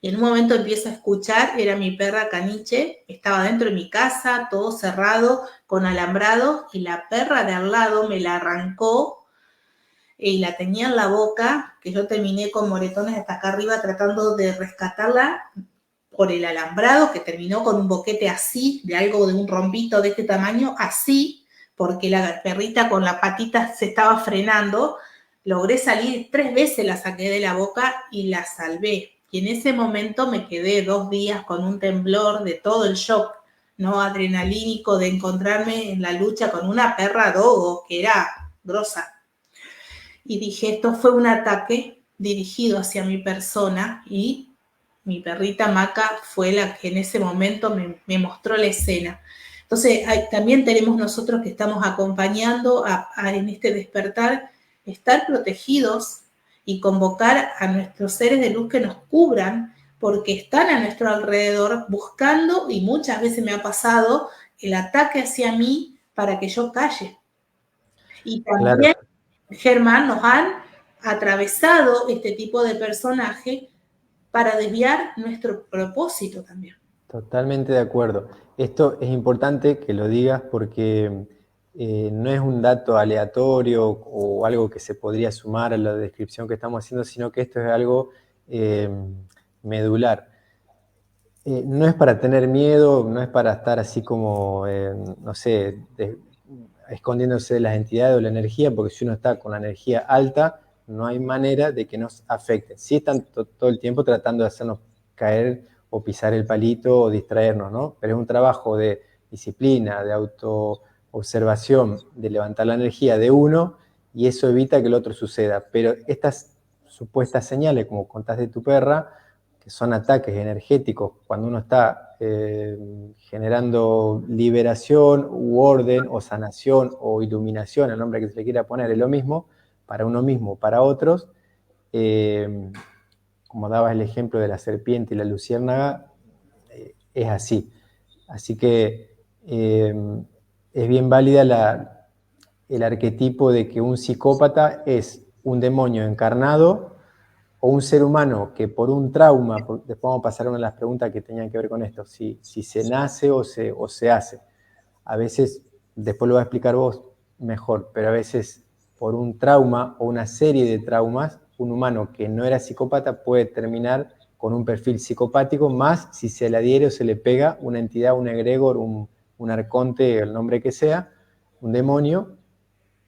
Y en un momento empiezo a escuchar, era mi perra Caniche, estaba dentro de mi casa, todo cerrado, con alambrado, y la perra de al lado me la arrancó y la tenía en la boca, que yo terminé con moretones hasta acá arriba tratando de rescatarla por el alambrado, que terminó con un boquete así, de algo de un rompito de este tamaño, así, porque la perrita con la patita se estaba frenando. Logré salir 3 veces, la saqué de la boca y la salvé. Y en ese momento me quedé 2 días con un temblor de todo el shock ¿no? Adrenalínico de encontrarme en la lucha con una perra dogo que era grosa. Y dije, esto fue un ataque dirigido hacia mi persona y mi perrita Maca fue la que en ese momento me mostró la escena. Entonces, también tenemos nosotros que estamos acompañando en este despertar, estar protegidos y convocar a nuestros seres de luz que nos cubran, porque están a nuestro alrededor buscando, y muchas veces me ha pasado, el ataque hacia mí para que yo calle. Y Claro, también, Germán, nos han atravesado este tipo de personaje para desviar nuestro propósito también. totalmente de acuerdo. Esto es importante que lo digas porque no es un dato aleatorio o algo que se podría sumar a la descripción que estamos haciendo, sino que esto es algo medular. No es para tener miedo, no es para estar así como, no sé, escondiéndose de las entidades o la energía, porque si uno está con la energía alta, no hay manera de que nos afecte. Sí están todo el tiempo tratando de hacernos caer o pisar el palito o distraernos, ¿no? Pero es un trabajo de disciplina, de autoobservación, de levantar la energía de uno y eso evita que el otro suceda. Pero estas supuestas señales, como contás de tu perra, que son ataques energéticos cuando uno está generando liberación u orden o sanación o iluminación, el nombre que se le quiera poner, es lo mismo para uno mismo, para otros, como dabas el ejemplo de la serpiente y la luciérnaga, es así. Así que es bien válida el arquetipo de que un psicópata es un demonio encarnado o un ser humano que por un trauma, después vamos a pasar a una de las preguntas que tenían que ver con esto, si se nace o se hace. A veces, después lo vas a explicar vos mejor, pero a veces por un trauma o una serie de traumas, un humano que no era psicópata puede terminar con un perfil psicopático, más si se le adhiere o se le pega una entidad, un egregor, un arconte, el nombre que sea, un demonio,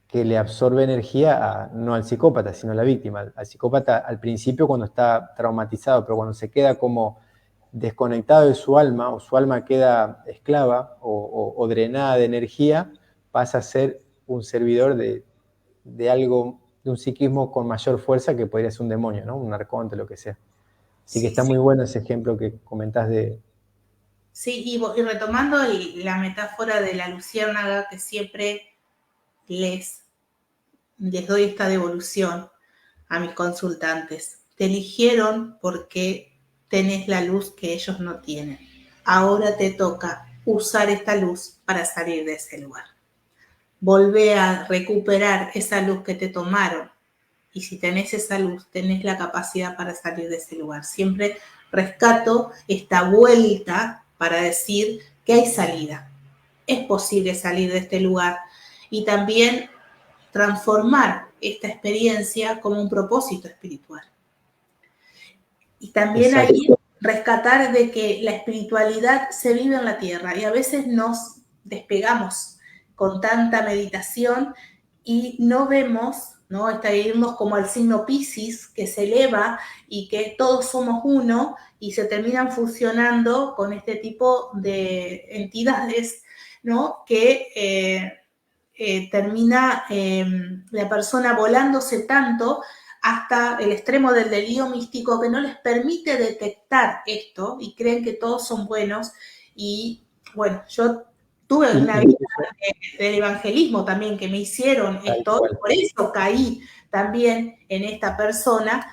que le absorbe energía no al psicópata, sino a la víctima. Al psicópata al principio cuando está traumatizado, pero cuando se queda como desconectado de su alma, o su alma queda esclava o drenada de energía, pasa a ser un servidor de algo, de un psiquismo con mayor fuerza que podría ser un demonio, ¿no? Un arconte, lo que sea. Así que Sí, está sí. muy bueno ese ejemplo que comentás de... Sí, y retomando la metáfora de la luciérnaga, que siempre les doy esta devolución a mis consultantes. Te eligieron porque tenés la luz que ellos no tienen. Ahora te toca usar esta luz para salir de ese lugar. Volvé a recuperar esa luz que te tomaron. Y si tenés esa luz, tenés la capacidad para salir de ese lugar. Siempre rescato esta vuelta para decir que hay salida. Es posible salir de este lugar y también transformar esta experiencia como un propósito espiritual. Y también Exacto. ahí rescatar de que la espiritualidad se vive en la tierra y a veces nos despegamos con tanta meditación y no vemos, ¿no? Irnos como al signo Piscis que se eleva y que todos somos uno y se terminan fusionando con este tipo de entidades, ¿no? Que termina la persona volándose tanto hasta el extremo del delirio místico que no les permite detectar esto y creen que todos son buenos. Y bueno, yo tuve una vida Incluso, del evangelismo también que me hicieron tal esto, y cual. por eso caí también en esta persona,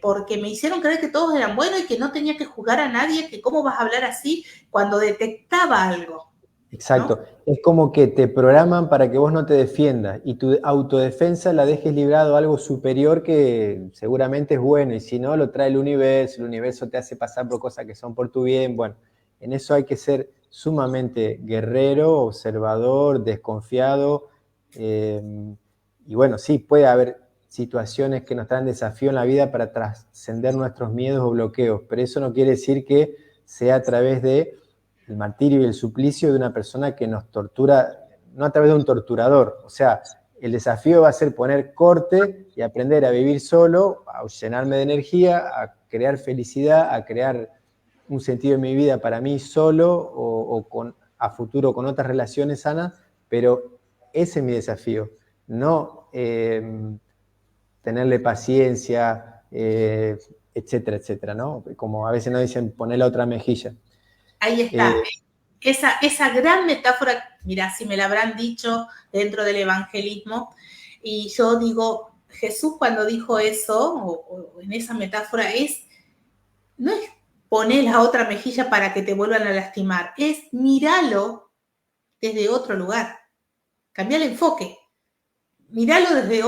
porque me hicieron creer que todos eran buenos y que no tenía que juzgar a nadie, que cómo vas a hablar así cuando detectaba algo, Exacto. ¿no? Es como que te programan para que vos no te defiendas y tu autodefensa la dejes librado a algo superior que seguramente es bueno y si no lo trae el universo te hace pasar por cosas que son por tu bien. Bueno, en eso hay que ser sumamente guerrero, observador, desconfiado. Y bueno, sí, puede haber situaciones que nos traen desafío en la vida para trascender nuestros miedos o bloqueos, pero eso no quiere decir que sea a través de el martirio y el suplicio de una persona que nos tortura, no a través de un torturador. O sea, el desafío va a ser poner corte y aprender a vivir solo, a llenarme de energía, a crear felicidad, a crear un sentido en mi vida para mí solo a futuro con otras relaciones sanas, pero ese es mi desafío, no tenerle paciencia, etcétera, etcétera, ¿no? Como a veces nos dicen, poner la otra mejilla. Ahí está. Esa gran metáfora, mirá, si me la habrán dicho dentro del evangelismo, y yo digo, Jesús cuando dijo eso, o en esa metáfora, no es poner la otra mejilla para que te vuelvan a lastimar, es míralo desde otro lugar, cambia el enfoque, míralo desde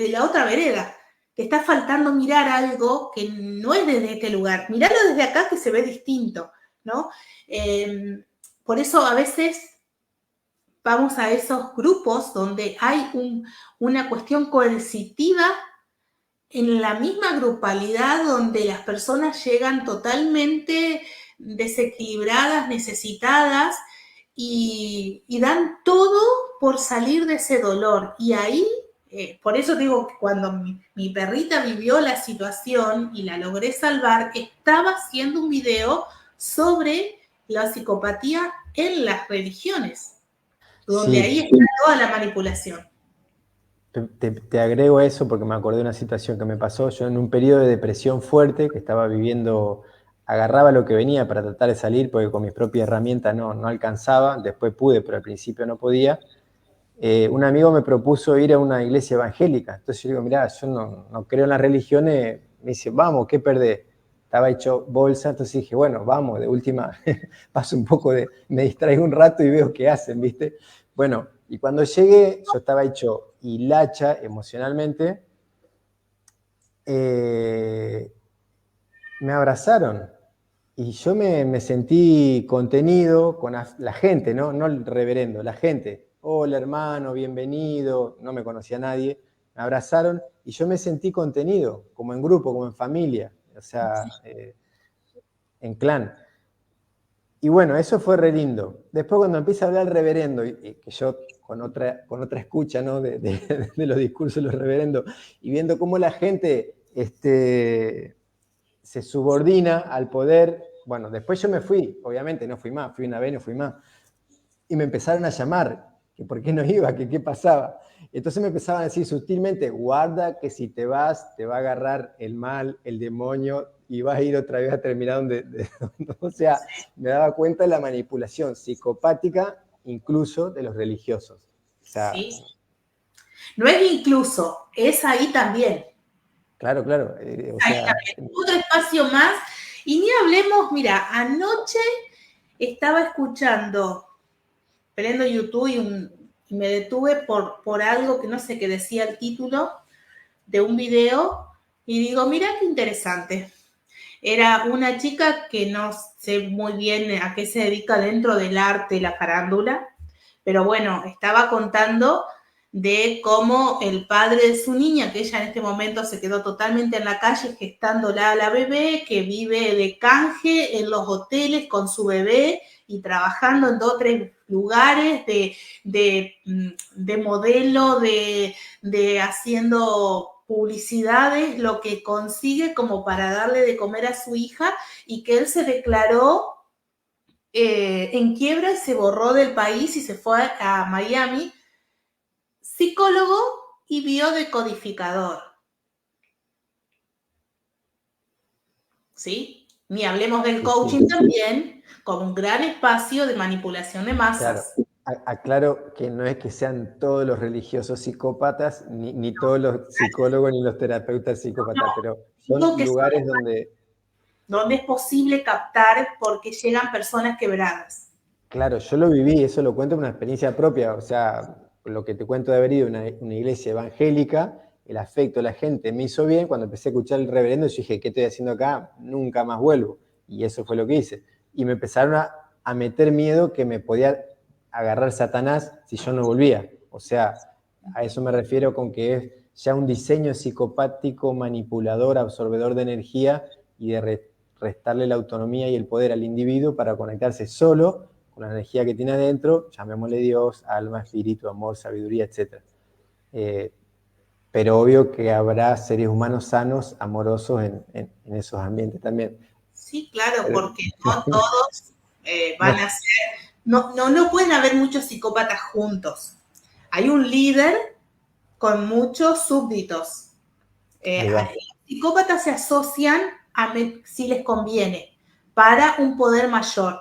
la otra vereda. Te está faltando mirar algo que no es desde este lugar. Míralo desde acá que se ve distinto, ¿no? Por eso a veces vamos a esos grupos donde hay una cuestión coercitiva en la misma grupalidad donde las personas llegan totalmente desequilibradas, necesitadas y dan todo por salir de ese dolor. Y ahí, por eso digo que cuando mi perrita vivió la situación y la logré salvar, estaba haciendo un video sobre la psicopatía en las religiones, donde Sí, ahí está toda la manipulación. te agrego eso porque me acordé de una situación que me pasó. Yo en un periodo de depresión fuerte que estaba viviendo, agarraba lo que venía para tratar de salir porque con mis propias herramientas no alcanzaba. Después pude, pero al principio no podía. Un amigo me propuso ir a una iglesia evangélica. Entonces yo digo, mirá, yo no creo en las religiones. Me dice, vamos, ¿qué perdés? Estaba hecho bolsa, entonces dije, bueno, vamos, de última, paso un poco me distraigo un rato y veo qué hacen, ¿viste? Bueno, y cuando llegué, yo estaba hecho hilacha emocionalmente, me abrazaron y yo me sentí contenido con la gente, ¿no? No el reverendo, la gente. Hola hermano, bienvenido, no me conocía nadie, me abrazaron y yo me sentí contenido, como en grupo, como en familia, o sea, en clan. Y bueno, eso fue re lindo. Después cuando empieza a hablar el reverendo, y que yo con otra escucha, ¿no? de los discursos de los reverendos, y viendo cómo la gente se subordina al poder. Bueno, después yo me fui, obviamente no fui más, fui una vez, no fui más. Y me empezaron a llamar, que por qué no iba, que qué pasaba. Entonces me empezaban a decir sutilmente, guarda que si te vas, te va a agarrar el mal, el demonio, y vas a ir otra vez a terminar donde o sea, me daba cuenta de la manipulación psicopática, incluso de los religiosos. O sea, Sí. No es incluso, es ahí también. claro, claro. O sea, Otro espacio más. Y ni hablemos, mira, anoche estaba escuchando, prendo YouTube y me detuve por algo que no sé qué decía el título de un video y digo, mira qué interesante. Era una chica que no sé muy bien a qué se dedica dentro del arte, la farándula, pero bueno, estaba contando de cómo el padre de su niña, que ella en este momento se quedó totalmente en la calle gestándola a la bebé, que vive de canje en los hoteles con su bebé y trabajando en 2 o 3 lugares de modelo, de haciendo publicidades, lo que consigue como para darle de comer a su hija y que él se declaró en quiebra y se borró del país y se fue a Miami, psicólogo y biodecodificador. ¿Sí? Ni hablemos del coaching también, como un gran espacio de manipulación de masas. claro. Aclaro que no es que sean todos los religiosos psicópatas, ni todos los psicólogos, ni los terapeutas psicópatas, pero son lugares donde es posible captar porque llegan personas quebradas. Claro, yo lo viví, eso lo cuento en una experiencia propia, o sea, lo que te cuento de haber ido a una iglesia evangélica, el afecto de la gente me hizo bien. Cuando empecé a escuchar el reverendo, yo dije, ¿qué estoy haciendo acá? Nunca más vuelvo. Y eso fue lo que hice. Y me empezaron a meter miedo que me podía agarrar Satanás si yo no volvía. O sea, a eso me refiero con que es ya un diseño psicopático, manipulador, absorbedor de energía y de restarle la autonomía y el poder al individuo para conectarse solo con la energía que tiene adentro, llamémosle Dios, alma, espíritu, amor, sabiduría, etc. Pero obvio que habrá seres humanos sanos, amorosos en esos ambientes también. Sí, claro, Pero- porque no todos van a ser, no pueden haber muchos psicópatas juntos. Hay un líder con muchos súbditos. Ahí va, Los psicópatas se asocian si les conviene, para un poder mayor.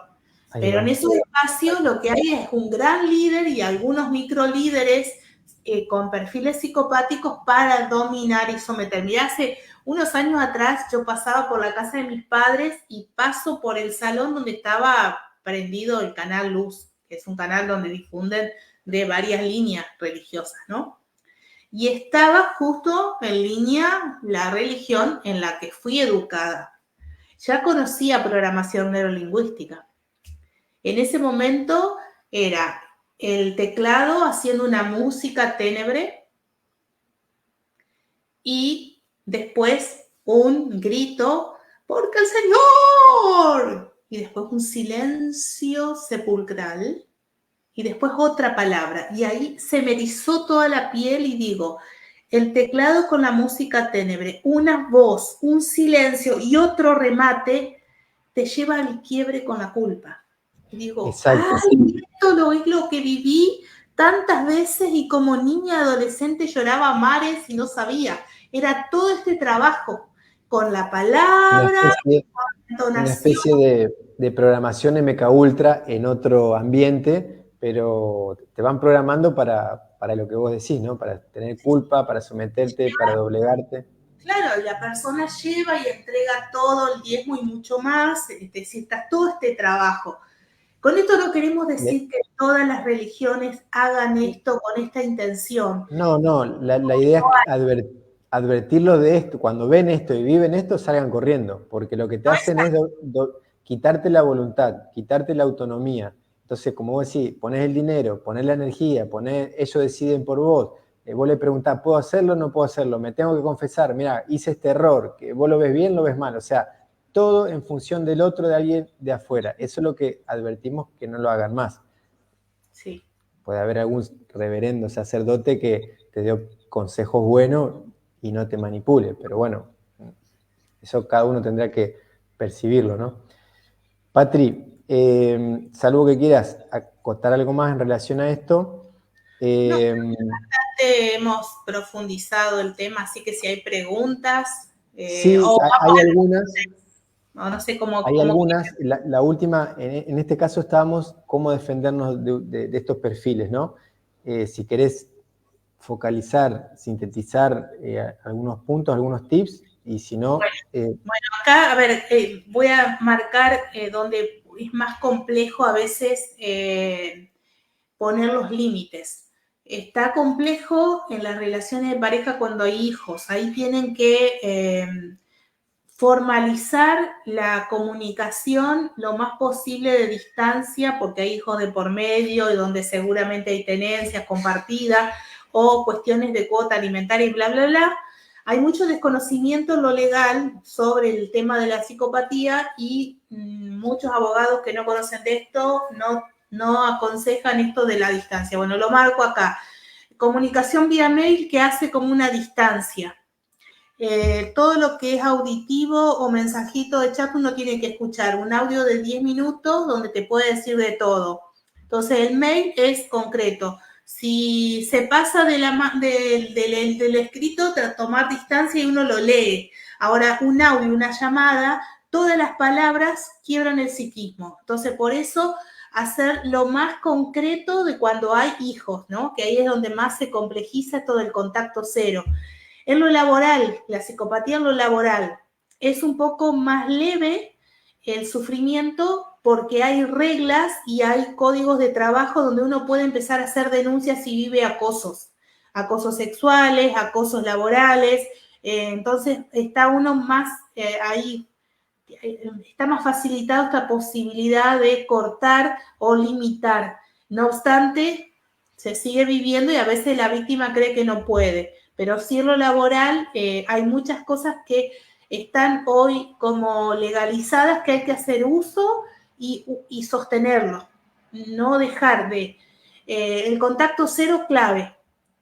ahí Pero en va. esos espacios lo que hay es un gran líder y algunos microlíderes con perfiles psicopáticos para dominar y someter. Mirá, hace unos años atrás yo pasaba por la casa de mis padres y paso por el salón donde estaba prendido el canal Luz, que es un canal donde difunden de varias líneas religiosas, ¿no? Y estaba justo en línea la religión en la que fui educada. Ya conocía programación neurolingüística. En ese momento era el teclado haciendo una música ténebre y después un grito, porque el Señor, y después un silencio sepulcral y después otra palabra. Y ahí se me erizó toda la piel y digo, el teclado con la música ténebre, una voz, un silencio y otro remate te lleva al quiebre con la culpa. Y digo, Exacto. ay, esto es lo que viví tantas veces y como niña adolescente lloraba a mares y no sabía. Era todo este trabajo con la Una palabra, especie, con la una entonación. especie de programación MK Ultra en otro ambiente, pero te van programando para lo que vos decís, ¿no? Para tener culpa, para someterte, para doblegarte. Claro, la persona lleva y entrega todo el diezmo y mucho más, es decir, está todo este trabajo. Con esto no queremos decir que todas las religiones hagan esto con esta intención. No, no, la idea es advertirlos de esto. Cuando ven esto y viven esto, salgan corriendo, porque lo que te No hacen es es quitarte la voluntad, quitarte la autonomía. Entonces, como vos decís, ponés el dinero, ponés la energía, ellos deciden por vos. Vos le preguntás, ¿puedo hacerlo o no puedo hacerlo? Me tengo que confesar, mira, hice este error, que vos lo ves bien, lo ves mal. O sea, todo en función del otro, de alguien de afuera. Eso es lo que advertimos que no lo hagan más. sí. Puede haber algún reverendo sacerdote que te dio consejos buenos y no te manipule, pero bueno, eso cada uno tendrá que percibirlo, ¿no? Patri, salvo que quieras acotar algo más en relación a esto. No, Eh, hemos profundizado el tema, así que si hay preguntas sí, o hay algunas. no sé cómo, Hay algunas, la última, en este caso estábamos cómo defendernos de estos perfiles, ¿no? Si querés focalizar, sintetizar algunos puntos, algunos tips, y si no... Bueno, acá, a ver, voy a marcar donde es más complejo a veces poner los límites. Está complejo en las relaciones de pareja cuando hay hijos. Ahí tienen que formalizar la comunicación lo más posible de distancia, porque hay hijos de por medio y donde seguramente hay tenencias compartidas o cuestiones de cuota alimentaria y bla, bla, bla. Hay mucho desconocimiento en lo legal sobre el tema de la psicopatía y muchos abogados que no conocen de esto no aconsejan esto de la distancia. Bueno, lo marco acá. Comunicación vía mail que hace como una distancia. Todo lo que es auditivo o mensajito de chat uno tiene que escuchar un audio de 10 minutos donde te puede decir de todo. Entonces el mail es concreto. Si se pasa del escrito, tomar distancia y uno lo lee. Ahora, un audio, una llamada, todas las palabras quiebran el psiquismo. Entonces, por eso hacer lo más concreto de cuando hay hijos, ¿no? Que ahí es donde más se complejiza todo el contacto cero. En lo laboral, la psicopatía en lo laboral es un poco más leve el sufrimiento porque hay reglas y hay códigos de trabajo donde uno puede empezar a hacer denuncias si vive acosos sexuales, acosos laborales. Entonces está uno más ahí, está más facilitado esta posibilidad de cortar o limitar. No obstante, se sigue viviendo y a veces la víctima cree que no puede. Pero sí en lo laboral hay muchas cosas que están hoy como legalizadas que hay que hacer uso y sostenerlo. No dejar de... el contacto cero clave.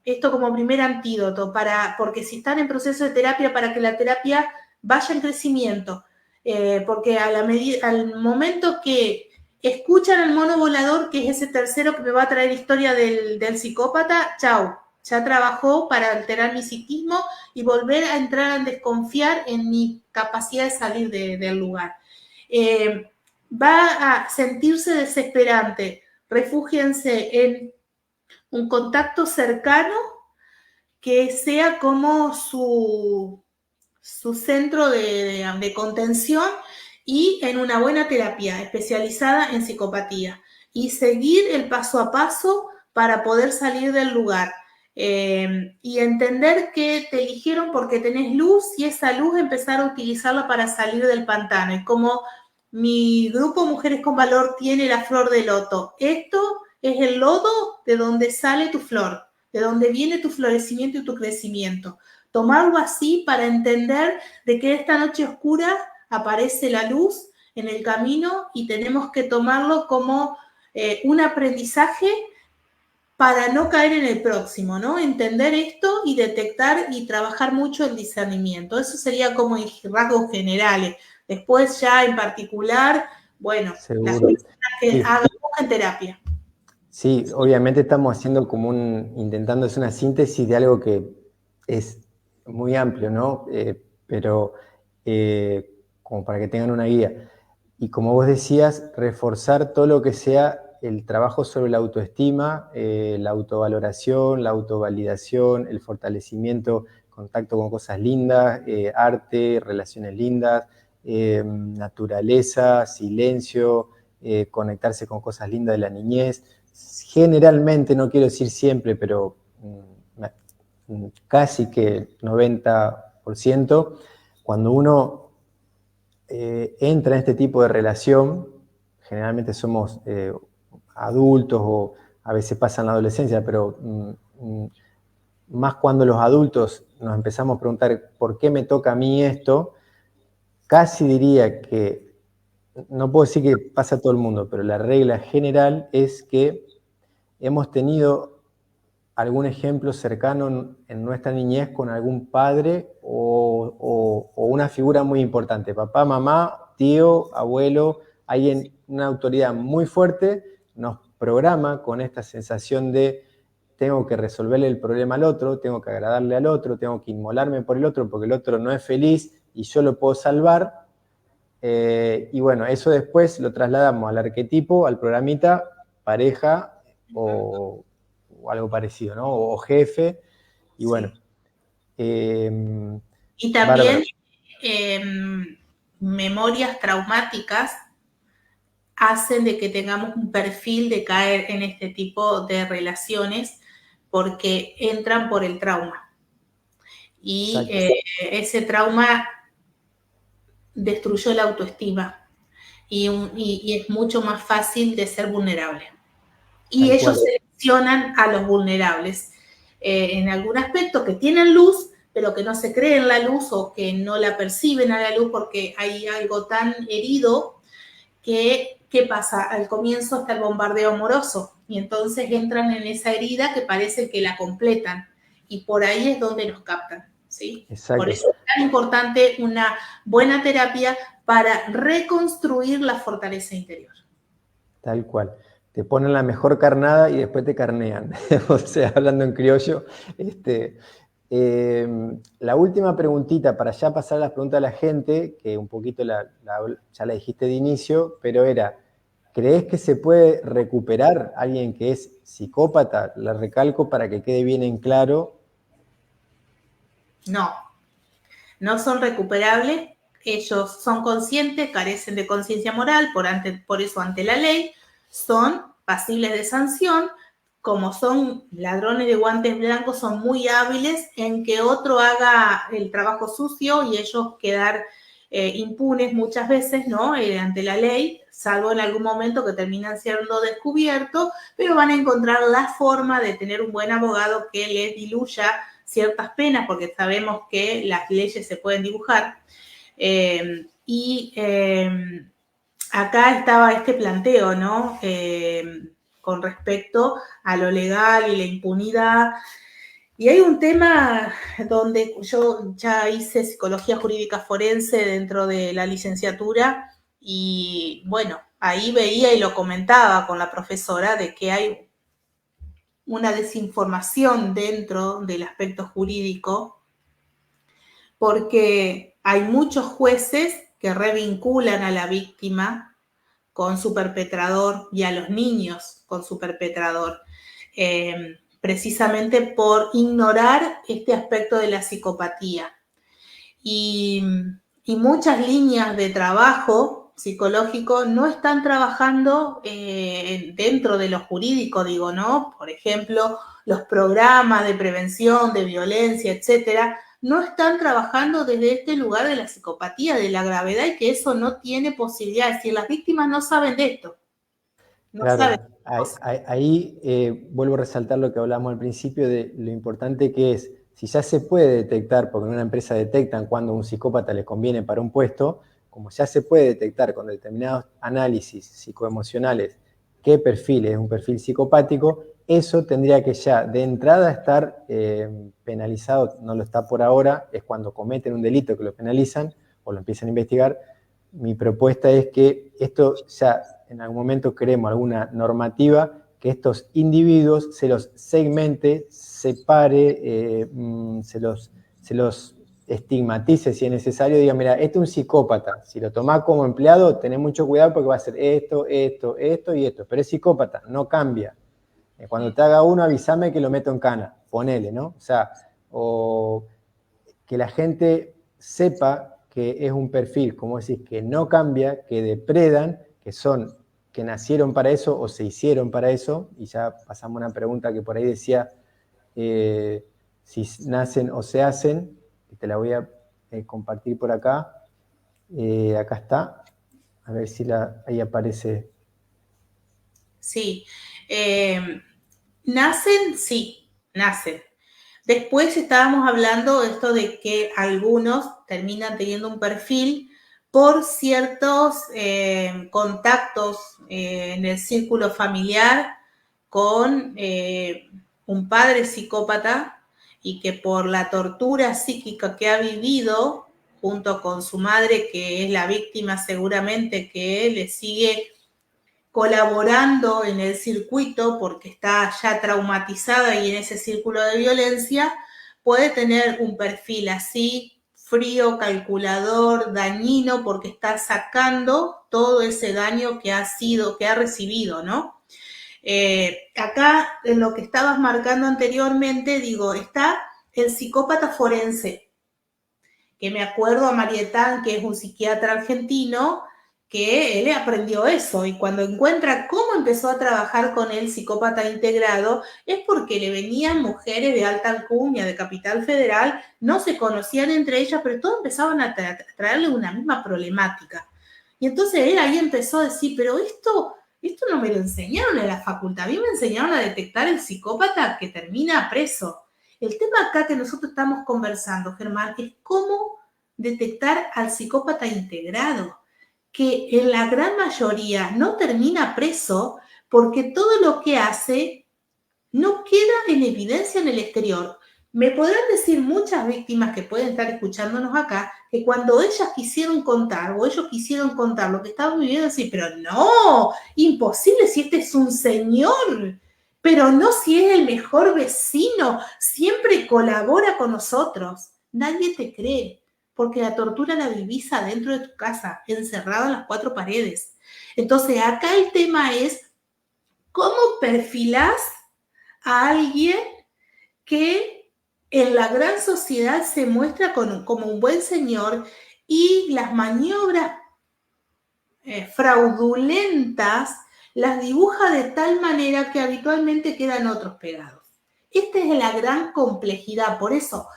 Esto como primer antídoto, porque si están en proceso de terapia, para que la terapia vaya en crecimiento. porque al momento que escuchan al mono volador, que es ese tercero que me va a traer historia del psicópata, chau, ya trabajó para alterar mi psiquismo y volver a entrar a desconfiar en mi capacidad de salir del lugar. Va a sentirse desesperante. Refúgiense en un contacto cercano que sea como su centro de contención y en una buena terapia especializada en psicopatía y seguir el paso a paso para poder salir del lugar. Y entender que te eligieron porque tenés luz y esa luz empezar a utilizarla para salir del pantano. Y como mi grupo Mujeres con Valor tiene la flor de loto, esto es el lodo de donde sale tu flor, de donde viene tu florecimiento y tu crecimiento. Tomarlo así para entender de que esta noche oscura aparece la luz en el camino y tenemos que tomarlo como un aprendizaje para no caer en el próximo, ¿no? Entender esto y detectar y trabajar mucho el discernimiento. Eso sería como en rasgos generales. Después ya en particular, bueno, las Seguro. personas que Sí, buscan terapia. sí, obviamente estamos haciendo como intentando hacer una síntesis de algo que es muy amplio, ¿no? Pero como para que tengan una guía. Y como vos decías, reforzar todo lo que sea el trabajo sobre la autoestima, la autovaloración, la autovalidación, el fortalecimiento, contacto con cosas lindas, arte, relaciones lindas, naturaleza, silencio, conectarse con cosas lindas de la niñez. Generalmente, no quiero decir siempre, pero casi que 90%, cuando uno entra en este tipo de relación, generalmente somos adultos o a veces pasa en la adolescencia, pero más cuando los adultos nos empezamos a preguntar ¿por qué me toca a mí esto? Casi diría que, no puedo decir que pasa a todo el mundo, pero la regla general es que hemos tenido algún ejemplo cercano en nuestra niñez con algún padre o una figura muy importante, papá, mamá, tío, abuelo, alguien, una autoridad muy fuerte, nos programa con esta sensación de tengo que resolverle el problema al otro, tengo que agradarle al otro, tengo que inmolarme por el otro porque el otro no es feliz y yo lo puedo salvar. Y bueno, eso después lo trasladamos al arquetipo, al programita, pareja o algo parecido, ¿no? O jefe, y bueno. Y Bárbaro. también memorias traumáticas hacen de que tengamos un perfil de caer en este tipo de relaciones porque entran por el trauma. Y ese trauma destruyó la autoestima y es mucho más fácil de ser vulnerable. Y Tal ellos cual. seleccionan a los vulnerables en algún aspecto que tienen luz, pero que no se creen la luz o que no la perciben a la luz porque hay algo tan herido que, ¿qué pasa? Al comienzo está el bombardeo amoroso y entonces entran en esa herida que parece que la completan y por ahí es donde nos captan, ¿sí? Exacto. Por eso es tan importante una buena terapia para reconstruir la fortaleza interior. Tal cual. Te ponen la mejor carnada y después te carnean. O sea, hablando en criollo. La última preguntita, para ya pasar a las preguntas de la gente, que un poquito ya la dijiste de inicio, pero era, ¿crees que se puede recuperar alguien que es psicópata? La recalco para que quede bien en claro. No, no son recuperables. Ellos son conscientes, carecen de conciencia moral, por eso ante la ley, son pasibles de sanción. Como son ladrones de guantes blancos, son muy hábiles en que otro haga el trabajo sucio y ellos quedar impunes muchas veces, ¿no? Ante la ley, salvo en algún momento que terminan siendo descubiertos, pero van a encontrar la forma de tener un buen abogado que les diluya ciertas penas, porque sabemos que las leyes se pueden dibujar. Acá estaba este planteo, ¿no? Con respecto a lo legal y la impunidad. Y hay un tema donde yo ya hice psicología jurídica forense dentro de la licenciatura y bueno, ahí veía y lo comentaba con la profesora de que hay una desinformación dentro del aspecto jurídico porque hay muchos jueces que revinculan a la víctima con su perpetrador y a los niños con su perpetrador, precisamente por ignorar este aspecto de la psicopatía. Y, y muchas líneas de trabajo psicológico no están trabajando dentro de lo jurídico, digo, ¿no? Por ejemplo, los programas de prevención de violencia, etcétera, no están trabajando desde este lugar de la psicopatía, de la gravedad y que eso no tiene posibilidad. Es decir, las víctimas no saben de esto. No saben. Claro, ahí, vuelvo a resaltar lo que hablamos al principio de lo importante que es, si ya se puede detectar, porque en una empresa detectan cuando a un psicópata le conviene para un puesto, como ya se puede detectar con determinados análisis psicoemocionales qué perfil es un perfil psicopático, eso tendría que ya de entrada estar penalizado, no lo está por ahora, es cuando cometen un delito que lo penalizan o lo empiezan a investigar. Mi propuesta es que esto ya en algún momento creemos alguna normativa que estos individuos se los segmente, separe, se los estigmatice si es necesario, diga, mira, este es un psicópata, si lo tomás como empleado, tenés mucho cuidado porque va a hacer esto, esto, esto y esto, pero es psicópata, no cambia. Cuando te haga uno, avísame que lo meto en cana, ponele, ¿no? O sea, o que la gente sepa que es un perfil, como decís, que no cambia, que depredan, que nacieron para eso o se hicieron para eso, y ya pasamos a una pregunta que por ahí decía, si nacen o se hacen, que te la voy a compartir por acá, acá está, a ver si ahí aparece. Sí, nacen, sí, nacen. Después estábamos hablando esto de que algunos terminan teniendo un perfil por ciertos contactos en el círculo familiar con un padre psicópata y que por la tortura psíquica que ha vivido junto con su madre, que es la víctima seguramente, que le sigue colaborando en el circuito porque está ya traumatizada y en ese círculo de violencia, puede tener un perfil así, frío, calculador, dañino, porque está sacando todo ese daño que ha recibido, ¿no? Acá, en lo que estabas marcando anteriormente, digo, está el psicópata forense, que me acuerdo a Marietán, que es un psiquiatra argentino, que él aprendió eso y cuando encuentra cómo empezó a trabajar con el psicópata integrado es porque le venían mujeres de alta alcurnia, de Capital Federal, no se conocían entre ellas, pero todos empezaban a traerle una misma problemática. Y entonces él ahí empezó a decir, pero esto no me lo enseñaron en la facultad, a mí me enseñaron a detectar el psicópata que termina preso. El tema acá que nosotros estamos conversando, Germán, es cómo detectar al psicópata integrado, que en la gran mayoría no termina preso porque todo lo que hace no queda en evidencia en el exterior. Me podrán decir muchas víctimas que pueden estar escuchándonos acá que cuando ellas quisieron contar o ellos quisieron contar lo que estaban viviendo, decir, pero no, imposible si este es un señor, pero no si es el mejor vecino, siempre colabora con nosotros. Nadie te cree, porque la tortura la vivís adentro de tu casa, encerrado en las cuatro paredes. Entonces, acá el tema es cómo perfilás a alguien que en la gran sociedad se muestra como un buen señor y las maniobras fraudulentas las dibuja de tal manera que habitualmente quedan otros pegados. Esta es la gran complejidad, por eso,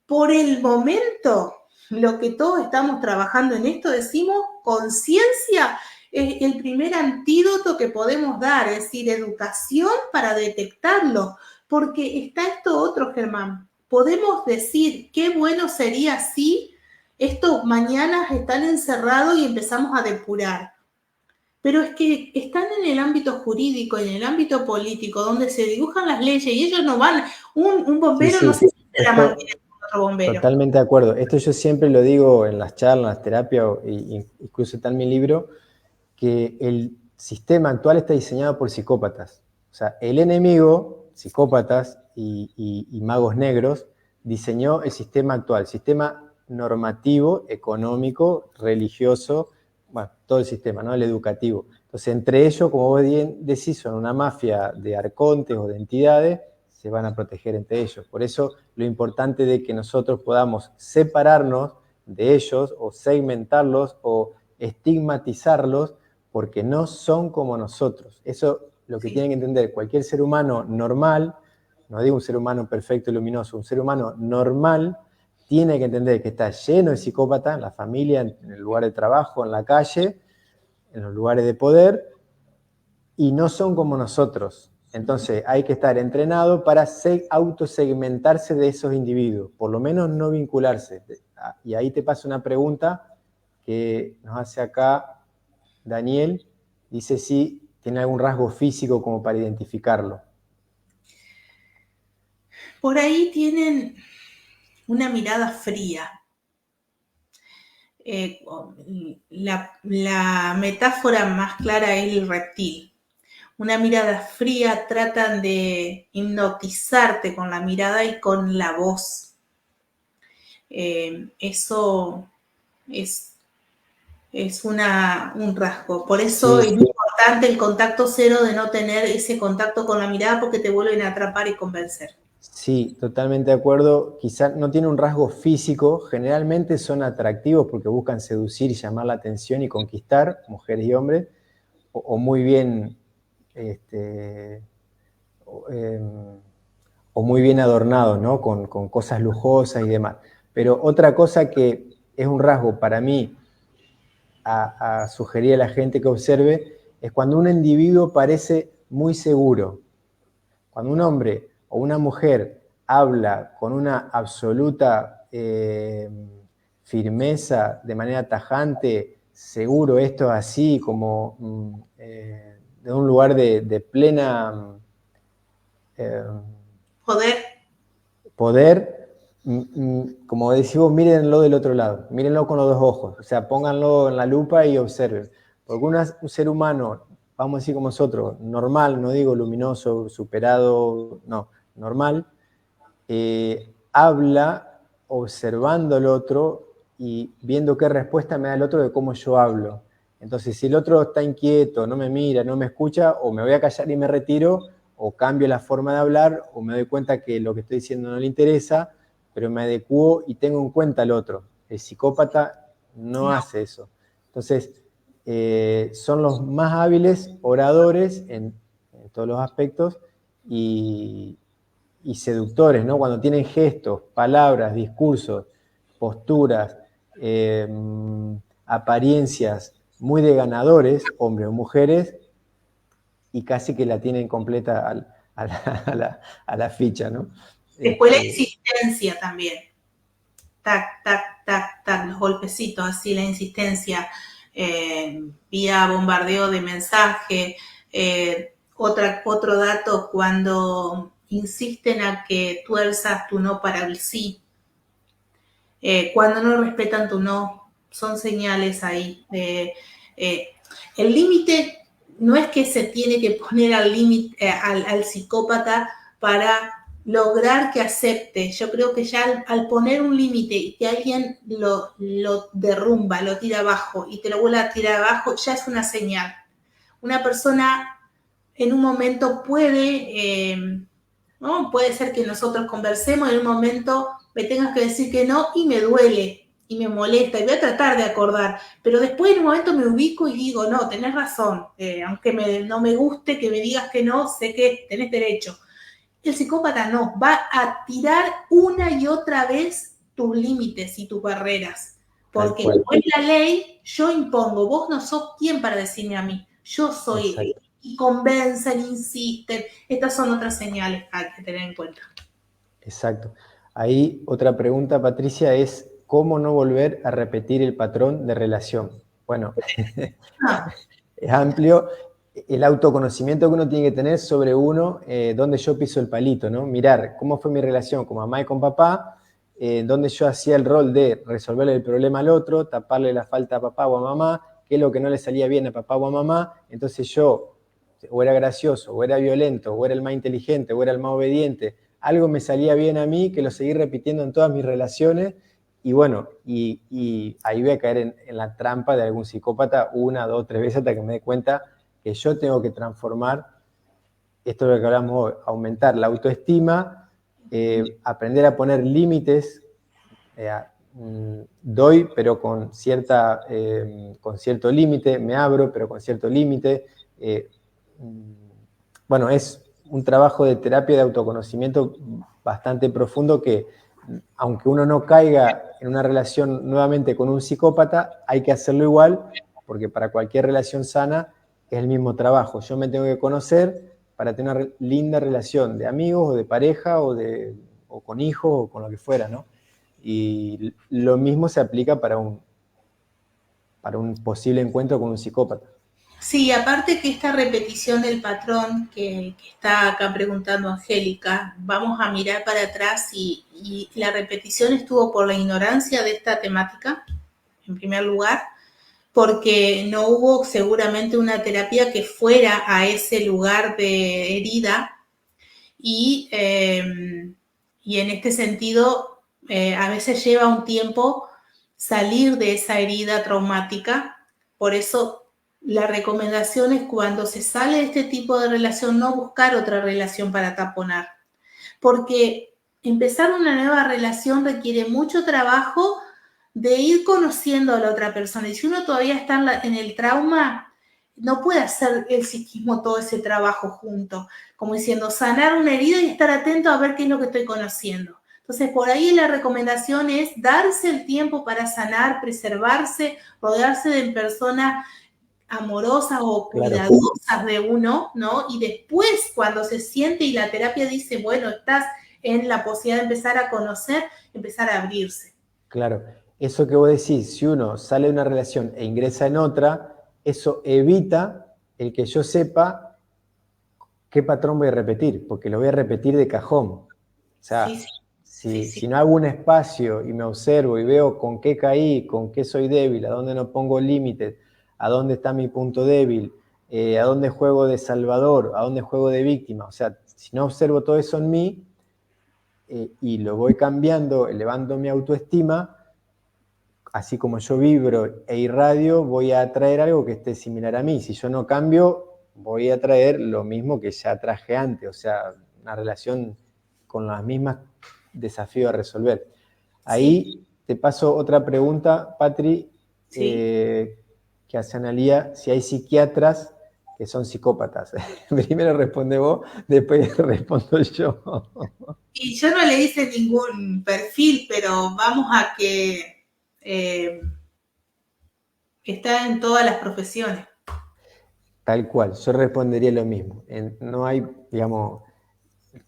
por el momento, lo que todos estamos trabajando en esto, decimos, conciencia es el primer antídoto que podemos dar, es decir, educación para detectarlo, porque está esto otro, Germán. Podemos decir, qué bueno sería si estos mañanas están encerrados y empezamos a depurar. Pero es que están en el ámbito jurídico, en el ámbito político, donde se dibujan las leyes y ellos no van, Un Sí, bombero no sí. se siente la Esto, mantiene con otro bombero. totalmente de acuerdo. Esto yo siempre lo digo en las charlas, en las terapias, incluso está en mi libro, que el sistema actual está diseñado por psicópatas. O sea, el enemigo, psicópatas y magos negros, diseñó el sistema actual, sistema normativo, económico, religioso, bueno, todo el sistema, ¿no? El educativo. Entonces, entre ellos, como vos bien decís, son una mafia de arcontes o de entidades, se van a proteger entre ellos. Por eso, lo importante de que nosotros podamos separarnos de ellos o segmentarlos o estigmatizarlos porque no son como nosotros. Eso lo que tienen que entender cualquier ser humano normal, no digo un ser humano perfecto y luminoso, un ser humano normal tiene que entender que está lleno de psicópatas en la familia, en el lugar de trabajo, en la calle, en los lugares de poder, y no son como nosotros. Entonces hay que estar entrenado para autosegmentarse de esos individuos, por lo menos no vincularse. Y ahí te paso una pregunta que nos hace acá Daniel, dice si tiene algún rasgo físico como para identificarlo. Por ahí tienen una mirada fría. La metáfora más clara es el reptil. Una mirada fría, tratan de hipnotizarte con la mirada y con la voz. Eso es un rasgo. Por eso Sí, es muy importante el contacto cero, de no tener ese contacto con la mirada, porque te vuelven a atrapar y convencer. sí, totalmente de acuerdo. Quizás no tiene un rasgo físico, generalmente son atractivos porque buscan seducir y llamar la atención y conquistar mujeres y hombres, o muy bien o muy bien adornados, ¿no? Con cosas lujosas y demás. Pero otra cosa que es un rasgo para mí a sugerir a la gente que observe es cuando un individuo parece muy seguro. Cuando un hombre o una mujer habla con una absoluta firmeza, de manera tajante, seguro, esto es así, como de un lugar de plena Poder. poder, como decimos, mírenlo del otro lado, mírenlo con los dos ojos, o sea, pónganlo en la lupa y observen. Porque un ser humano, vamos a decir como nosotros, normal, no digo luminoso, superado, no, normal, habla observando al otro y viendo qué respuesta me da el otro de cómo yo hablo. Entonces, si el otro está inquieto, no me mira, no me escucha, o me voy a callar y me retiro, o cambio la forma de hablar, o me doy cuenta que lo que estoy diciendo no le interesa, pero me adecuo y tengo en cuenta al otro. El psicópata no hace eso. Entonces, son los más hábiles oradores en todos los aspectos y seductores, ¿no? Cuando tienen gestos, palabras, discursos, posturas, apariencias muy de ganadores, hombres o mujeres, y casi que la tienen completa a la ficha, ¿no? Después la insistencia también. Tac, tac, tac, tac, los golpecitos, así la insistencia, vía bombardeo de mensaje. Otro dato, cuando insisten a que tuerzas tu no para el sí, cuando no respetan tu no, son señales ahí. El límite no es que se tiene que poner al límite al psicópata para lograr que acepte. Yo creo que ya al poner un límite y que alguien lo derrumba, lo tira abajo y te lo vuelve a tirar abajo, ya es una señal. Una persona en un momento ¿no? Puede ser que nosotros conversemos, en un momento me tengas que decir que no y me duele y me molesta y voy a tratar de acordar, pero después en un momento me ubico y digo, no, tenés razón, aunque no me guste que me digas que no, sé que tenés derecho. El psicópata no, va a tirar una y otra vez tus límites y tus barreras, porque como es la ley, yo impongo, vos no sos quien para decirme a mí, yo soy, y convencen, insisten, estas son otras señales que hay que tener en cuenta. Exacto. Ahí otra pregunta, Patricia, es ¿cómo no volver a repetir el patrón de relación? Bueno, es amplio. el autoconocimiento que uno tiene que tener sobre uno, dónde yo piso el palito, ¿no? Mirar cómo fue mi relación con mamá y con papá, donde yo hacía el rol de resolverle el problema al otro, taparle la falta a papá o a mamá, qué es lo que no le salía bien a papá o a mamá, entonces yo o era gracioso, o era violento, o era el más inteligente, o era el más obediente, algo me salía bien a mí que lo seguí repitiendo en todas mis relaciones, y bueno, y ahí voy a caer en la trampa de algún psicópata 1, 2, 3 veces hasta que me dé cuenta que yo tengo que transformar, esto es lo que hablamos hoy, aumentar la autoestima, aprender a poner límites, doy pero con cierto límite, me abro pero con cierto límite. Bueno, es un trabajo de terapia de autoconocimiento bastante profundo que, aunque uno no caiga en una relación nuevamente con un psicópata, hay que hacerlo igual, porque para cualquier relación sana es el mismo trabajo. Yo me tengo que conocer para tener una linda relación de amigos o de pareja o con hijos o con lo que fuera, ¿no? Y lo mismo se aplica para un posible encuentro con un psicópata. Sí, aparte que esta repetición del patrón que está acá preguntando Angélica, vamos a mirar para atrás y la repetición estuvo por la ignorancia de esta temática, en primer lugar, porque no hubo seguramente una terapia que fuera a ese lugar de herida y en este sentido a veces lleva un tiempo salir de esa herida traumática, por eso la recomendación es cuando se sale de este tipo de relación no buscar otra relación para taponar, porque empezar una nueva relación requiere mucho trabajo de ir conociendo a la otra persona. Y si uno todavía está en el trauma, no puede hacer el psiquismo todo ese trabajo junto, como diciendo, sanar una herida y estar atento a ver qué es lo que estoy conociendo. Entonces, por ahí la recomendación es darse el tiempo para sanar, preservarse, rodearse de personas amorosas o cuidadosas de uno, ¿no? Y después, cuando se siente y la terapia dice, bueno, estás en la posibilidad de empezar a conocer, empezar a abrirse. Claro, eso que vos decís, si uno sale de una relación e ingresa en otra, eso evita el que yo sepa qué patrón voy a repetir, porque lo voy a repetir de cajón. O sea, si no hago un espacio y me observo y veo con qué caí, con qué soy débil, a dónde no pongo límites, a dónde está mi punto débil, a dónde juego de salvador, a dónde juego de víctima, o sea, si no observo todo eso en mí y lo voy cambiando, elevando mi autoestima, así como yo vibro e irradio, voy a atraer algo que esté similar a mí. Si yo no cambio, voy a atraer lo mismo que ya traje antes, o sea, una relación con los mismos desafíos a resolver. Ahí te paso otra pregunta, Patri, que hace Analía, si hay psiquiatras que son psicópatas. Primero responde vos, después respondo yo. Y yo no le hice ningún perfil, pero vamos a que está en todas las profesiones. Tal cual, yo respondería lo mismo. No hay, digamos,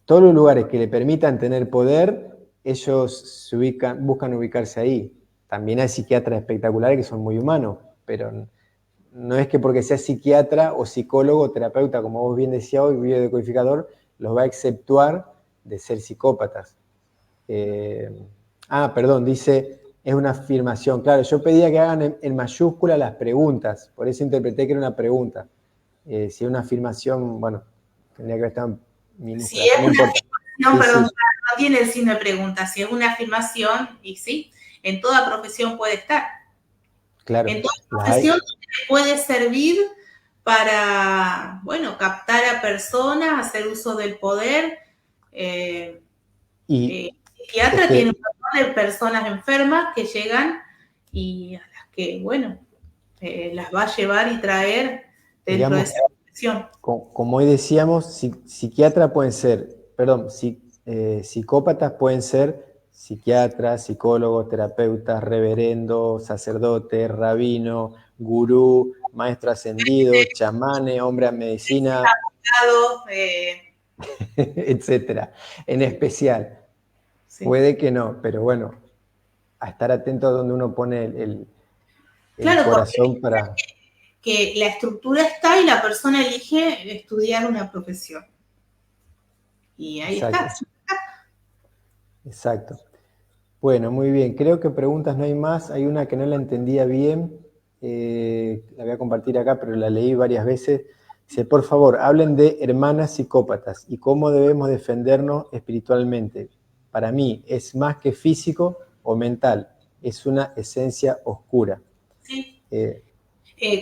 todos los lugares que le permitan tener poder, ellos buscan ubicarse ahí. También hay psiquiatras espectaculares que son muy humanos, pero no es que porque sea psiquiatra o psicólogo o terapeuta, como vos bien decías hoy, biodecodificador, los va a exceptuar de ser psicópatas. Perdón, dice, es una afirmación. Claro, yo pedía que hagan en mayúscula las preguntas, por eso interpreté que era una pregunta. Si es una afirmación, bueno, tendría que estar en minúscula. Si es no una afirmación, perdón, no tiene el signo de pregunta. Si es una afirmación, y sí, en toda profesión puede estar. Claro. En toda profesión puede servir para, bueno, captar a personas, hacer uso del poder. Psiquiatra tiene un montón de personas enfermas que llegan y a las que, bueno, las va a llevar y traer dentro, digamos, de esa profesión. Como hoy decíamos, psiquiatras pueden ser, perdón, psicópatas pueden ser psiquiatras, psicólogos, terapeutas, reverendos, sacerdotes, rabino, gurú, maestro ascendido, chamanes, hombre a medicina, etcétera. En especial, puede que no, pero bueno, a estar atento a donde uno pone el claro, corazón para... que la estructura está y la persona elige estudiar una profesión. Y ahí Exacto. está. Exacto. Bueno, muy bien. Creo que preguntas no hay más. Hay una que no la entendía bien. La voy a compartir acá, pero la leí varias veces. Dice, por favor, hablen de hermanas psicópatas y cómo debemos defendernos espiritualmente. Para mí, es más que físico o mental. Es una esencia oscura. Sí.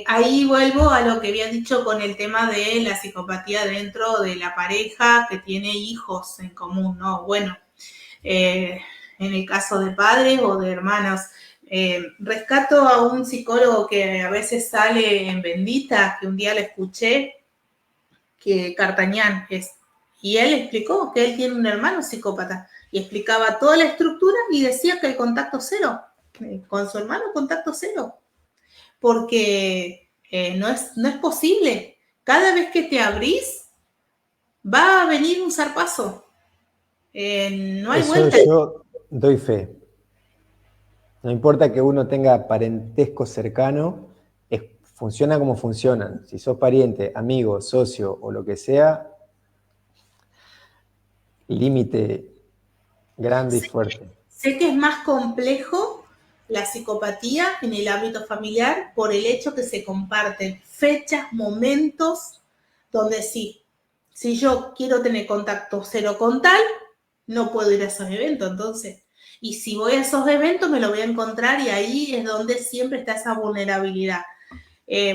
Ahí vuelvo a lo que había dicho con el tema de la psicopatía dentro de la pareja que tiene hijos en común, ¿no? Bueno, en el caso de padres o de hermanos. Rescato a un psicólogo que a veces sale en Bendita, que un día le escuché, que Cartañán es, y él explicó que él tiene un hermano psicópata, y explicaba toda la estructura y decía que el contacto cero, con su hermano contacto cero, porque no es posible. Cada vez que te abrís, va a venir un zarpazo. No hay Eso vuelta. yo doy fe. No importa que uno tenga parentesco cercano, funciona como funcionan. Si sos pariente, amigo, socio o lo que sea, límite grande y fuerte. Sé que es más complejo la psicopatía en el ámbito familiar por el hecho que se comparten fechas, momentos, donde sí, si yo quiero tener contacto cero con tal, no puedo ir a esos eventos, entonces. Y si voy a esos eventos me lo voy a encontrar y ahí es donde siempre está esa vulnerabilidad.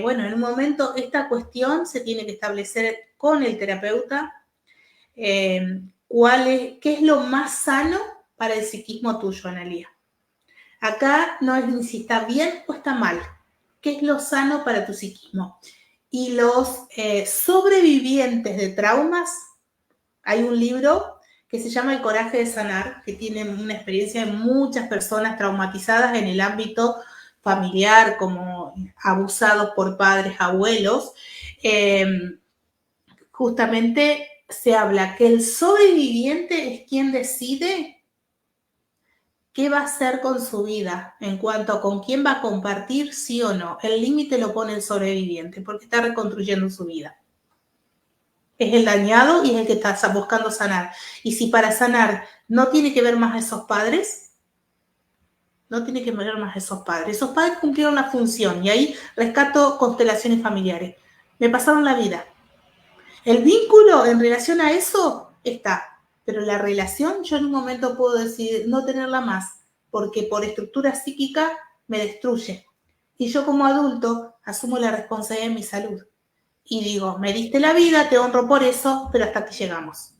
Bueno, en un momento esta cuestión se tiene que establecer con el terapeuta, qué es lo más sano para el psiquismo tuyo, Analía. Acá no es ni si está bien o está mal. ¿Qué es lo sano para tu psiquismo? Y los sobrevivientes de traumas, hay un libro que se llama El coraje de sanar, que tiene una experiencia de muchas personas traumatizadas en el ámbito familiar, como abusados por padres, abuelos. Justamente se habla que el sobreviviente es quien decide qué va a hacer con su vida en cuanto a con quién va a compartir, sí o no. El límite lo pone el sobreviviente porque está reconstruyendo su vida. Es el dañado y es el que está buscando sanar. Y si para sanar no tiene que ver más a esos padres, no tiene que ver más a esos padres. Esos padres cumplieron la función y ahí rescato constelaciones familiares. Me pasaron la vida. El vínculo en relación a eso está, pero la relación yo en un momento puedo decidir no tenerla más, porque por estructura psíquica me destruye. Y yo como adulto asumo la responsabilidad de mi salud. Y digo, me diste la vida, te honro por eso, pero hasta aquí llegamos.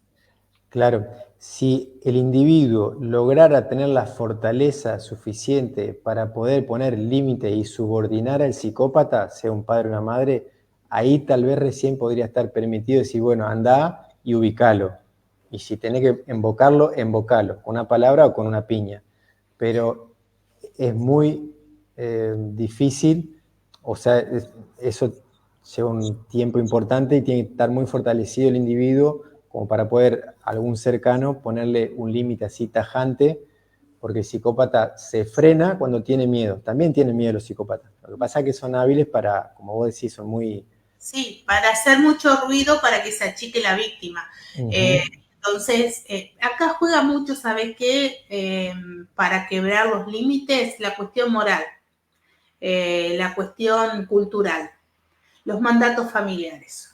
Claro, si el individuo lograra tener la fortaleza suficiente para poder poner límite y subordinar al psicópata, sea un padre o una madre, ahí tal vez recién podría estar permitido decir, bueno, anda y ubicalo. Y si tenés que embocalo, con una palabra o con una piña. Pero es muy difícil, o sea, eso lleva un tiempo importante y tiene que estar muy fortalecido el individuo como para poder algún cercano ponerle un límite así tajante, porque el psicópata se frena cuando tiene miedo. También tienen miedo los psicópatas. Lo que pasa es que son hábiles para, como vos decís, son muy... Sí, para hacer mucho ruido para que se achique la víctima. Entonces, acá juega mucho, ¿sabes qué? Para quebrar los límites, la cuestión moral, la cuestión cultural, los mandatos familiares.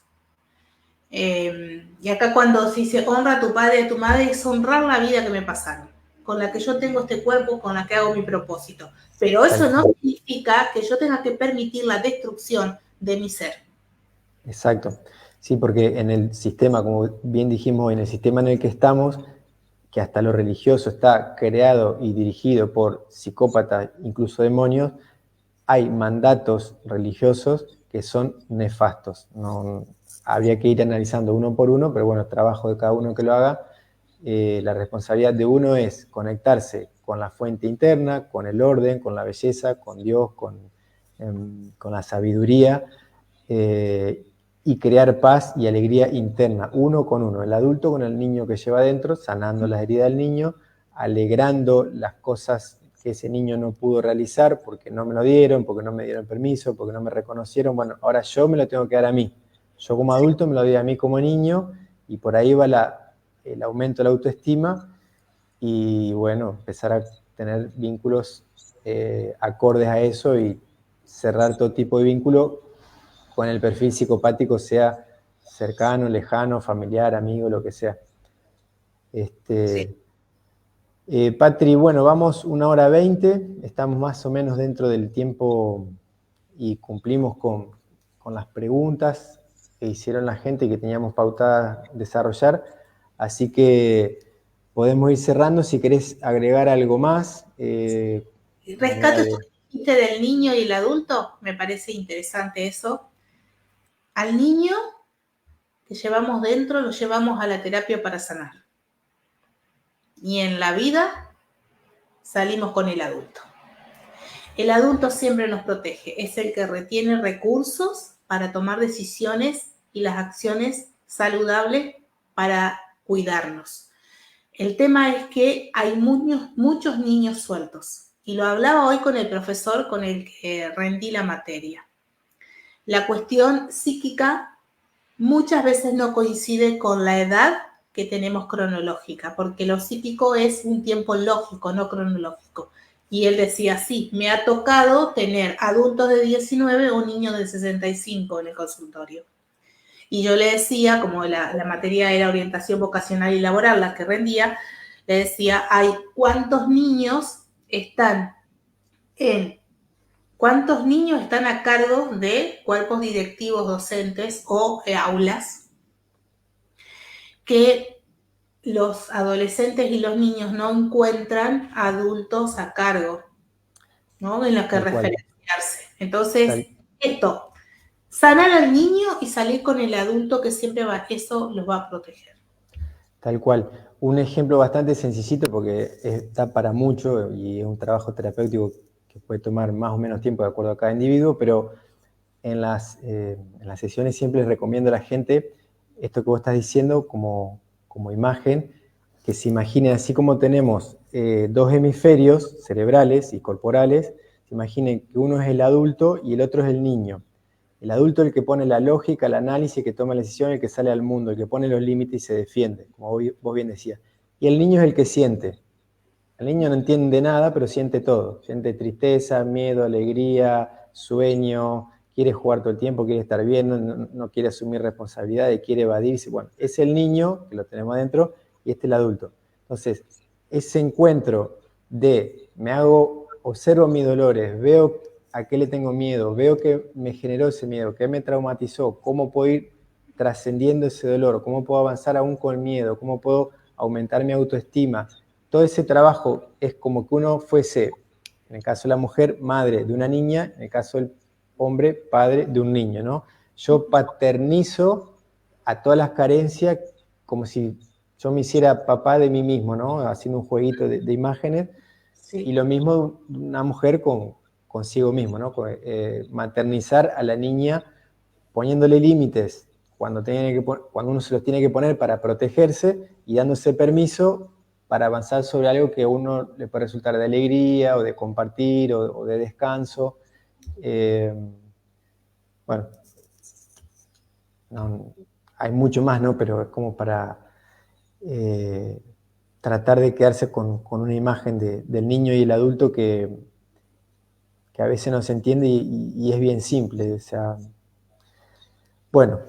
Y acá cuando se dice honra a tu padre y a tu madre, es honrar la vida que me pasaron, con la que yo tengo este cuerpo, con la que hago mi propósito. Pero eso no significa que yo tenga que permitir la destrucción de mi ser. Exacto. Sí, porque en el sistema, como bien dijimos, en el sistema en el que estamos, que hasta lo religioso está creado y dirigido por psicópatas, incluso demonios, hay mandatos religiosos que son nefastos. No, habría que ir analizando uno por uno, pero bueno, trabajo de cada uno que lo haga. La responsabilidad de uno es conectarse con la fuente interna, con el orden, con la belleza, con Dios, con la sabiduría, y crear paz y alegría interna, uno con uno, el adulto con el niño que lleva adentro, sanando las heridas del niño, alegrando las cosas que ese niño no pudo realizar porque no me lo dieron, porque no me dieron permiso, porque no me reconocieron. Bueno, ahora yo me lo tengo que dar a mí. Yo como adulto me lo doy a mí como niño, y por ahí va el aumento de la autoestima, y bueno, empezar a tener vínculos acordes a eso, y cerrar todo tipo de vínculo con el perfil psicopático, sea cercano, lejano, familiar, amigo, lo que sea. Sí. Patri, bueno, vamos 1 hora 20, estamos más o menos dentro del tiempo y cumplimos con las preguntas que hicieron la gente y que teníamos pautada desarrollar, así que podemos ir cerrando. Si querés agregar algo más. Rescato esto que dijiste del niño y el adulto, me parece interesante eso. Al niño que llevamos dentro lo llevamos a la terapia para sanar. Y en la vida salimos con el adulto. El adulto siempre nos protege, es el que retiene recursos para tomar decisiones y las acciones saludables para cuidarnos. El tema es que hay muchos niños sueltos. Y lo hablaba hoy con el profesor con el que rendí la materia. La cuestión psíquica muchas veces no coincide con la edad que tenemos cronológica, porque lo psíquico es un tiempo lógico, no cronológico. Y él decía, sí, me ha tocado tener adultos de 19 o niños de 65 en el consultorio. Y yo le decía, como la materia era orientación vocacional y laboral, la que rendía, le decía, ¿cuántos niños están a cargo de cuerpos directivos docentes o aulas que los adolescentes y los niños no encuentran adultos a cargo, ¿no? En los que referenciarse. Entonces, esto, sanar al niño y salir con el adulto que siempre eso los va a proteger. Tal cual. Un ejemplo bastante sencillito, porque está para mucho y es un trabajo terapéutico que puede tomar más o menos tiempo de acuerdo a cada individuo, pero en las sesiones siempre les recomiendo a la gente esto que vos estás diciendo como imagen, que se imagine, así como tenemos 2 hemisferios cerebrales y corporales, se imaginen que uno es el adulto y el otro es el niño. El adulto es el que pone la lógica, el análisis, el que toma la decisión, el que sale al mundo, el que pone los límites y se defiende, como vos bien decías. Y el niño es el que siente. El niño no entiende nada, pero siente todo. Siente tristeza, miedo, alegría, sueño, quiere jugar todo el tiempo, quiere estar bien, no quiere asumir responsabilidades, quiere evadirse. Bueno, es el niño, que lo tenemos adentro, y este es el adulto. Entonces, ese encuentro de observo mis dolores, veo a qué le tengo miedo, veo qué me generó ese miedo, qué me traumatizó, cómo puedo ir trascendiendo ese dolor, cómo puedo avanzar aún con miedo, cómo puedo aumentar mi autoestima. Todo ese trabajo es como que uno fuese, en el caso de la mujer, madre de una niña, en el caso del hombre, padre de un niño, ¿no? Yo paternizo a todas las carencias como si yo me hiciera papá de mí mismo, ¿no? Haciendo un jueguito de imágenes. Sí. Y lo mismo una mujer consigo mismo, ¿no? Maternizar a la niña poniéndole límites cuando uno se los tiene que poner para protegerse, y dándose permiso para avanzar sobre algo que a uno le puede resultar de alegría o de compartir o de descanso. Bueno, no, hay mucho más, ¿no? Pero es como para tratar de quedarse con una imagen del niño y el adulto que a veces no se entiende y es bien simple. O sea, bueno,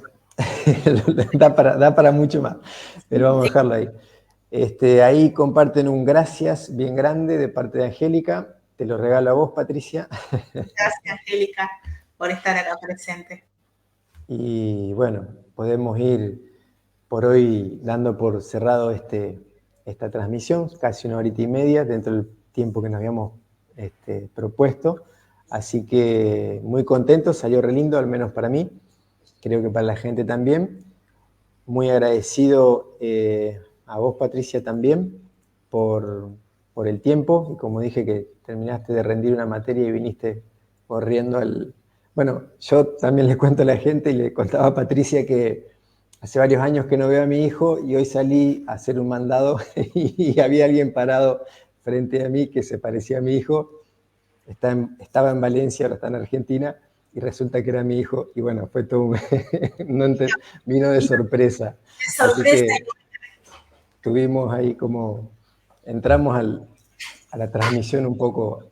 da para mucho más, pero vamos a dejarlo ahí. Ahí comparten un gracias bien grande de parte de Angélica. Te lo regalo a vos, Patricia. Gracias, Angélica, por estar acá presente. Y bueno, podemos ir por hoy dando por cerrado esta transmisión, casi 1 horita y media, dentro del tiempo que nos habíamos propuesto. Así que muy contento, salió re lindo, al menos para mí. Creo que para la gente también. Muy agradecido a vos, Patricia, también por el tiempo. Y como dije, que terminaste de rendir una materia y viniste corriendo Bueno, yo también le cuento a la gente, y le contaba a Patricia que hace varios años que no veo a mi hijo, y hoy salí a hacer un mandado y había alguien parado frente a mí que se parecía a mi hijo, estaba en Valencia, ahora está en Argentina, y resulta que era mi hijo, y bueno, fue todo vino de sorpresa. Así Sorpresa. que tuvimos ahí como, entramos a la transmisión un poco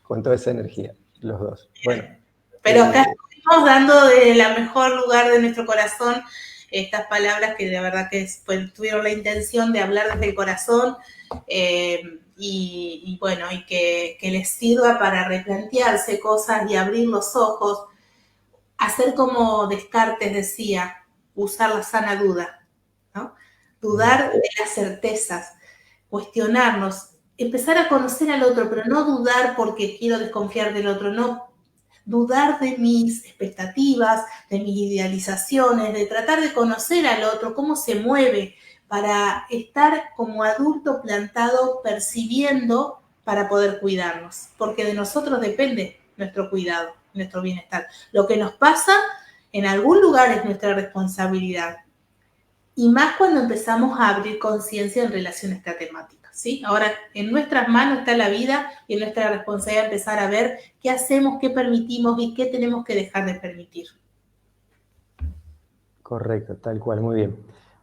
con toda esa energía, los dos. Bueno. Pero acá estamos dando de la mejor lugar de nuestro corazón estas palabras que de verdad que tuvieron la intención de hablar desde el corazón, y bueno, y que les sirva para replantearse cosas y abrir los ojos, hacer como Descartes decía, usar la sana duda, ¿no? Dudar de las certezas, cuestionarnos, empezar a conocer al otro, pero no dudar porque quiero desconfiar del otro, no dudar de mis expectativas, de mis idealizaciones, de tratar de conocer al otro, cómo se mueve, para estar como adulto plantado percibiendo para poder cuidarnos, porque de nosotros depende nuestro cuidado, nuestro bienestar. Lo que nos pasa en algún lugar es nuestra responsabilidad, y más cuando empezamos a abrir conciencia en relación a esta temática, ¿sí? Ahora, en nuestras manos está la vida y en nuestra responsabilidad empezar a ver qué hacemos, qué permitimos y qué tenemos que dejar de permitir. Correcto, tal cual, muy bien.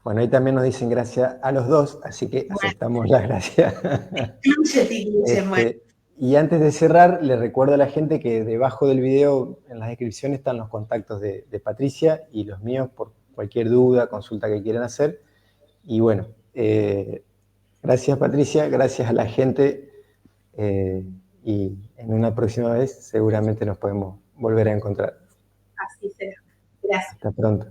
Bueno, ahí también nos dicen gracias a los dos, así que aceptamos las gracias. Y antes de cerrar, le recuerdo a la gente que debajo del video, en la descripción, están los contactos de Patricia y los míos por cualquier duda, consulta que quieran hacer. Y bueno, gracias Patricia, gracias a la gente, y en una próxima vez seguramente nos podemos volver a encontrar. Así será. Gracias. Hasta pronto.